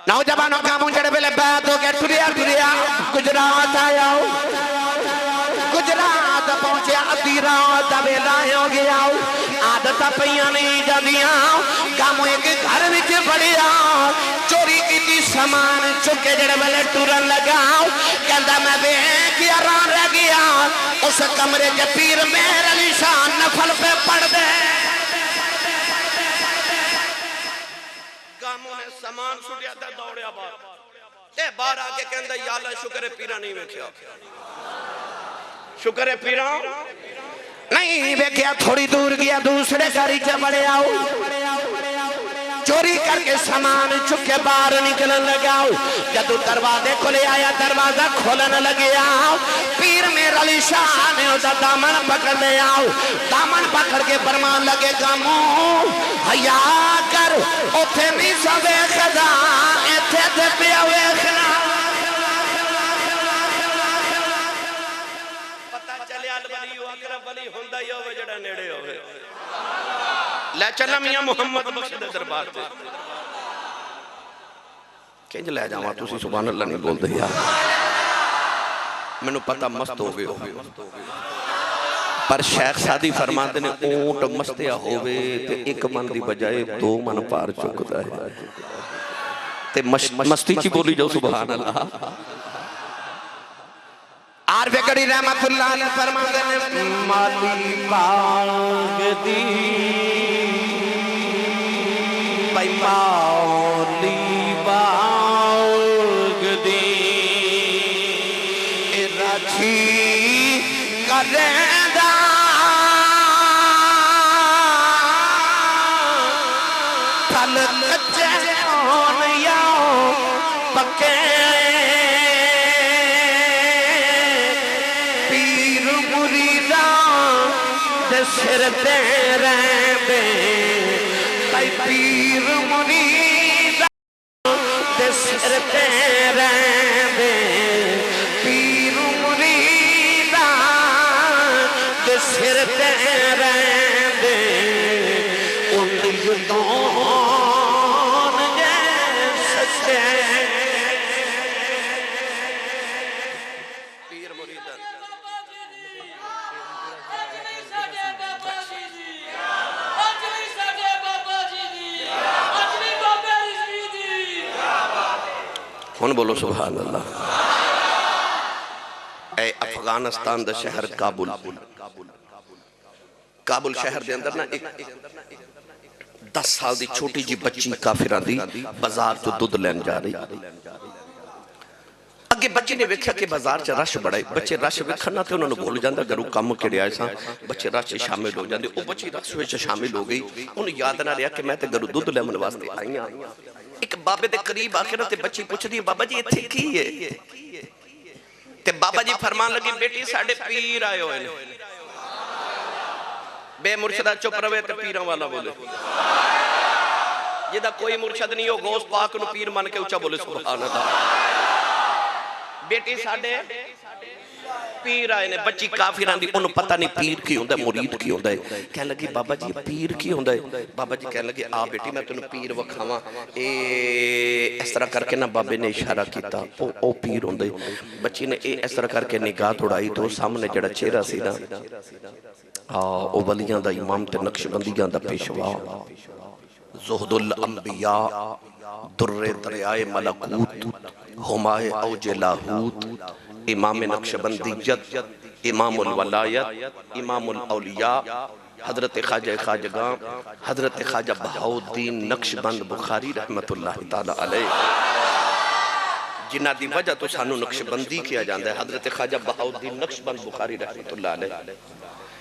नौजवानों गामू जड़े वेले बैत हो गया, टुरिया टुरिया गुजरात आया, गुजरात पहुंचे, अद्धी रात दा वेला हो गया। आदत पईयां नहीं जांदियां। गामू एक घर विच बड़िया, चोरी की सामान चुके जड़े वेले टुरन लगा। कहंदा मैं वेख हैरान रह गया, उस कमरे च पीर मेरे अली शाह नफल पे पढ़ दे। गामू ने सामान सुटिया ते दौड़िया बाहर। बाहर आके कहंदा या अल्लाह शुक्र है पीरा नहीं वेखिया, शुक्र है पीरा नहीं वेख्या। थोड़ी दूर गया, दूसरे घर च बड़े आओ, चोरी करके सामान चुके बाहर निकलन लगा। जदू दरवाजे खुले आया, दरवाजा खोलन लगे। पीर मेरे अली शाह ने उसका दामन पकड़ लिया। दामन पकड़ के फरमान लगे गामू हया कर, उथे नहीं सा वेखदा, इथे ते पिया वेखना। ले चला मियां मुहम्मद बख्श दे दरबार ते। किंज ले जावां, तुसी सुभान अल्लाह नहीं बोलदे यार। मैनू पता मस्त हो गए हो, पर शेख सादी फरमाते ने ऊंट मस्तिया होवे ते एक मन दी बजाए दो मन पार चुकदा है। ते मस्ती च बोली जाओ सुभान अल्लाह। आरवे गड़ी रहमतुल्लाह अलैह फरमाते ने माली बाग दी भाई माली बाग दी राखी करेंदा फल कच्चे होन या पक्के। सिर ते रहंदे भाई पीर मुरीदा दे सिर ते रहंदे, पीर मुरीदा दे सिर ते रहंदे। उन जुदान जे सच्चे पीर मुरीदा हुण बोलो सुभान अल्लाह। ए अफगानिस्तान दा शहर काबुल, काबुल शहर दे अंदर ना एक 10 साल दी छोटी जी बच्ची काफिरां दी बाजार तो दूध लैन जा रही। अगे बच्चे ने वेख्या कि बाजार च रश बड़ा है। बच्चे रश वेखण ना ते उन्हां नूं भुल जांदा घरों कम किहड़े आए सां। बच्चे रश च शामिल हो जांदे। ओ बच्ची रश विच शामिल हो गई। उन्हें याद ना रहा कि मैं ते घरों दूध लैण वास्ते आई हां। एक बाबे दे करीब आके ना ते बच्ची पुछदी बाबा जी इत्थे की है? ते बाबा जी फरमान लगे बेटी साडे पीर आए होए ने। बेमुर्शदा चुप रवे ते पीरां वाला बोले। जिहदा कोई मुर्शद नहीं हो गौस पाक नूं पीर मान के उच्चा बोले सुभान अल्लाह। बेटी साडे पीर आए ने। बच्ची काफिरां दी उन्हें पता नहीं पीर की होंदा, मुरीद की होंदा है। कह लगी बाबा जी पीर की होंदा है? बाबा जी कह लगे आ बेटी मैं तेनू पीर वखावां। ए इस तरह करके ना बाबे ने इशारा किया, ओ पीर होंदा है। बच्ची ने इस तरह करके निगाह दौड़ाई तो सामने जड़ा चेहरा सी ना ओ वलियां दा इमाम ते नक्शबंदियां दा पेशवा, ज़ुहदुल अंबिया, दुर्रे दरियाए मलकूत, हुमाए औजे लाहूत, इमाम नक्शबंदियत, इमामुल वलायत, इमामुल औलिया, हजरत ख्वाजा खाजगा हजरत ख्वाजा बहाउद्दीन नक्शबंद बुखारी रहमतुल्लाह ताला अलैह, जिन्हां दी वजह तो सानू नक्शबंदी किया जाता है। हजरत ख्वाजा बहाउद्दीन नक्शबंद बुखारी रहमतुल्लाह अलैह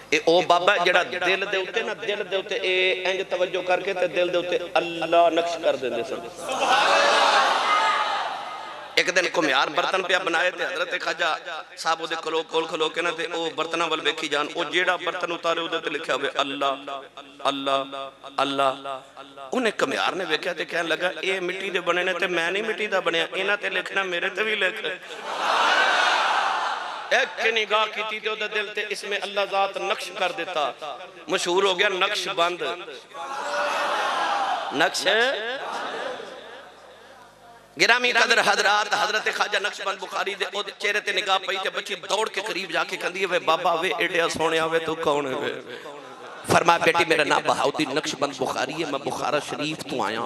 ए ओ बाबा जेड़ा दिल दे उत्ते ना दिल दे उत्ते ए इंज तवज्जो करके ते दिल दे उत्ते अल्लाह नक्श कर देंदे सन। एक दिन घुमियार बर्तन पिया बनाए थे हजरत ख्वाजा साहब ओदे कोल खलो के ना ते ओ बर्तनां वल वेखी जान ओ जेड़ा बर्तन उतारे ओदे ते लिखिया होवे अल्लाह अल्लाह अल्लाह। उन्हें घुमियार ने वेख्या ते कहन लगा ये मिट्टी दे बने ने ते मैं नहीं मिट्टी दा बनया, इन्हां ते लिखना मेरे ते भी लिख। एक निगाह की थी तो दिल ते इसमें अल्लाह ज़ात नक्श कर देता, मशहूर हो गया नक्शबंद। नक्श गिरामी कदर हजरात हजरत ख्वाजा नक्शबंद बुखारी दे ओदे चेहरे ते निगाह पई ते बच्ची दौड़ के करीब जाके कहंदी है वे बाबा वे एडिया सोहणिया वे तू कौन है वे? फरमाया बेटी मेरा नाम बहाउद्दीन नक्शबंद बुखारी है, मैं बुखारा शरीफ तो आया।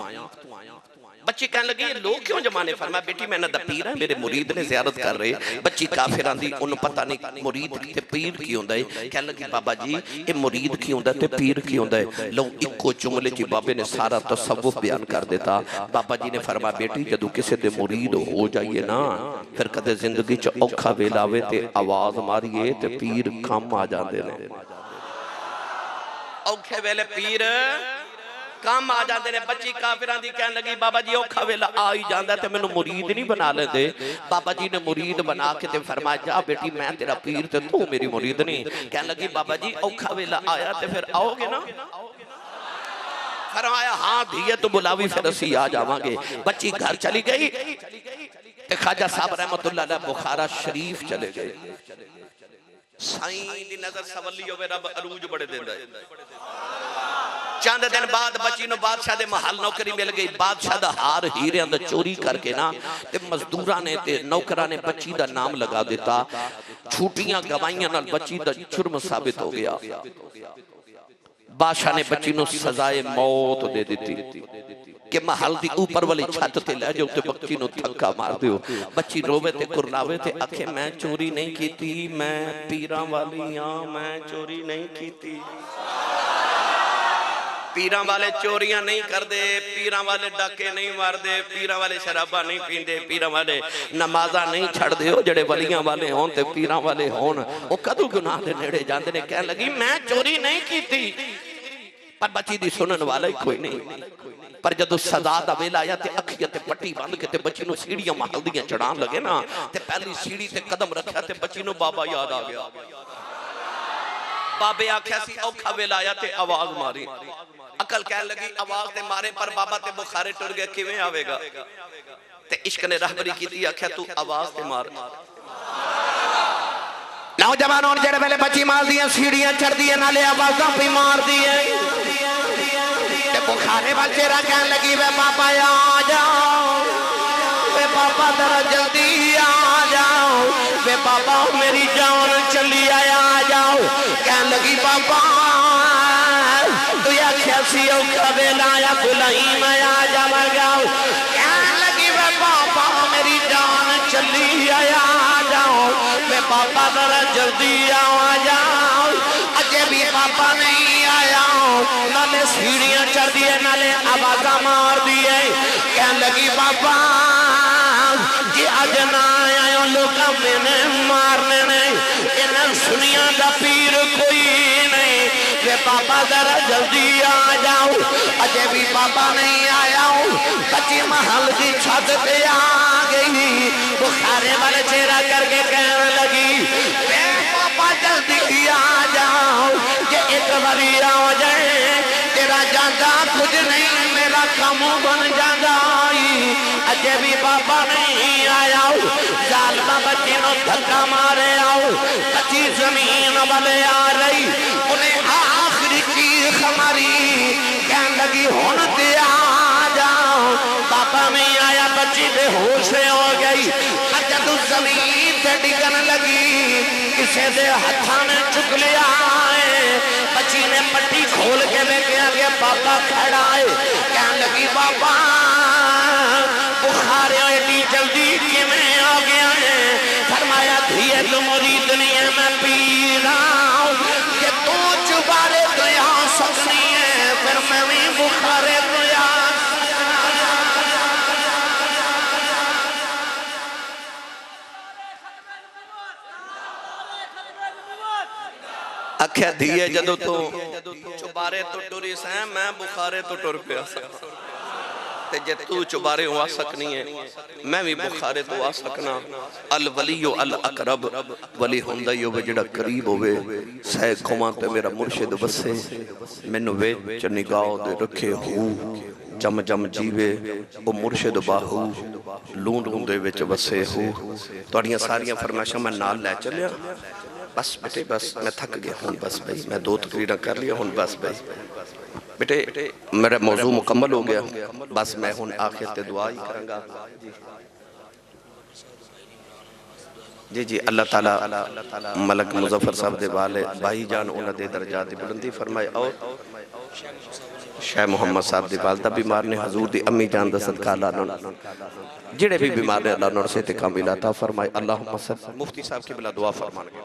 बच्ची कहने लगी ये लोग क्यों जमाने? फरमाया बेटी मैं ना दा पीर है, मेरे मुरीद ने ज़ियारत कर रहे। बच्ची काफिरां दी उन्हें पता नहीं मुरीद ते पीर की होंदा है। कहने लगी बाबा जी ये मुरीद की होंदा ते पीर की होंदा है? लो इको जुमले च बाबे ने सारा तसव्वुफ बयान कर देता। बाबा जी ने फरमाया बेटी जदों किसी दे मुरीद हो जाइए ना फिर कदे जिंदगी च औखा वेला आवे ते आवाज मारिए ते पीर कम आ जाते हैं। औखे वेले पीर काम आ जाते ने। बच्ची काफिरां दी कहन लगी बाबा जी औखा वेला आ ही जांदा ते मैनू मुरीद नहीं बना लेंदे। बाबा जी ने मुरीद बना के ते फरमाया जा बेटी मैं तेरा पीर ते तू मेरी मुरीद नहीं। कहन लगी बाबा जी औखा वेला आया ते फिर आओगे ना? फरमाया हाँ धीए तो बुलावी फिर असी आ जावांगे। बच्ची घर चली गई ते ख्वाजा साहब रहमतुल्लाह अलैह बुखारा शरीफ चले गए। साईं दी नजर सवली होवे रब अरूज बड़े देंदा है। चंद दिन बाद बच्ची नु बादशाह दे महल नौकरी मिल गई। बादशाह दा हार हीरे दा चोरी करके ना ते मजदूरां ने ते नौकरां ने बच्ची दा नाम लगा दिता। छुट्टियां गवाइयां नाल बच्ची दा जुर्म साबित हो गया। बादशाह ने बच्ची नु सजाए मौत दे दी कि महल दी ऊपर वाली छत ते ले जाओ ते बच्ची नु धक्का मार दियो। बच्ची रोवे ते कुरलावे ते आखे मैं चोरी नहीं कीती, मैं पीरां वाली हां, मैं चोरी नहीं कीती। पीरां वाले चोरियां नहीं करते, पीरां वाले डाके नहीं मारते, पीरां वाले शराबा नहीं पींदे, पीरां वाले नमाजा नहीं छड़दे। ओ जेड़े वलियां वाले होन ते पीरां वाले होन ओ कदों गुनाह दे नेड़े जांदे ने। कहन लगी मैं चोरी नहीं कीती, पर बच्ची दी सुनन वाला ही कोई नहीं। पर जदों सजा दा वेला आया ते अखियां ते पट्टी बंद के ते बच्ची नु सीढ़ियां महल दियां चढ़ान लगे ना ते पहली सीढ़ी ते कदम रखा ते बच्ची नु बाबा याद आ गया। बाबे आख्या सी औखा वेला आया ते आवाज मारी। अकल कह लगी आवाज ते मारे पर बाबा ते बुखारे टुर गए किवें आवेगा? ते इश्क ने रहबरी की आख्या तू आवाज ते मार। नौजवानों जेड़े वेले बच्ची मार दियां सीढ़ियां चढ़ दी नाले आवाज़ां भी मार दी है ते बुखारे वाल चेहरा कहन लगी वे बाबा आ जाओ, वे बाबा जरा जल्दी आ जाओ, वे बाबा मेरी जान चली आया आ जाओ। कहन लगी बाबा तू आख्या सी औखा वेला आया बुलाई मैं आ जावांगा। कहन लगी वे बाबा मेरी जान चली आया आ जाओ, वे बाबा जरा जल्दी आ जाओ। अजे भी बाबा नहीं आया, नाले सीढ़ियां चढ़ दिए नाले आवाजा मार दिए। कहन लगी बाबा जी अज ना आया लोग मैंने मारने नहीं, इन्हें सुनिया दा पीर कोई नहीं, वे बाबा जरा जल्दी आ जाओ। अजे भी बाबा नहीं आया, बच्ची महल की छत पे आ गई। बुखारे वाले चेहरा करके कहने लगी वे बाबा जल्दी आ जाओ, ये एक बारी आ जाए तेरा जाता कुछ नहीं मेरा कम बन जाता। अजे भी बाबा नहीं आया, जालमा बच्ची नो धक्का मारे आओ। बच्ची जमीन वाले आ रही, उन्हें आखिरी चीख मारी। कहने लगी हुण ते आ जाओ, बाबा नहीं आया। बच्ची बेहोश हो गई। जब जमीन से डिगन लगी किसी दे हथा ने चुक लिया है। बच्ची ने पट्टी खोल के लेके आगे बाबा खड़ा है। कहने लगी बाबा बुखार एडी जल्दी किवें आ गया है? फरमाया धीए तो मुरीद नहीं है मैं पी रहा हूं, कि तू चुबारे तो आ सकनी है फिर मैं भी बुखारे तो आख्या धीए जदों तो चुबारे तो टुरी सैं मैं बुखारे तो टुर पिया ते जे तू चुबारे आ सकनी है मैं भी बुखारे तो आ सकना। अल वलियो अल अकरब वली हुंदा ही होवे जिहड़ा करीब होवे। सै खुमा ते मेरा मुर्शिद वसे मैनू विच निगाह दे रखे हो जम जम जीवे ओ मुर्शिद बाहू लूं लूं दे विच वसे हो। तुहाड़ियां सारियां फरमाइशां मैं नाल लै चलिया। बस बेटे बस मैं थक गया हुण बस भाई मैं 2 तकरीरां कर लिया हुण बस भाई बेटे मेरा मौजू मुकम्मल हो गया। बस मैं हुण आखिर ते दुआ ही करांगा। जी जी अल्लाह ताला मलक मुजफ्फर साहब दे वाले भाई जान उन्हां दे दर्जात दी बुलंदी फरमाए। और शाह मोहम्मद साहब दी वालदा बीमार ने हजूर दी अम्मी जान दा सदका अल्लाह जेड़े भी बीमार ने अल्लाह उन्हां नूं सेहत कामिल अता फरमाए। अल्लाहुम्मा सल्लि मुफ्ती साहब की बिला दुआ फरमानगे।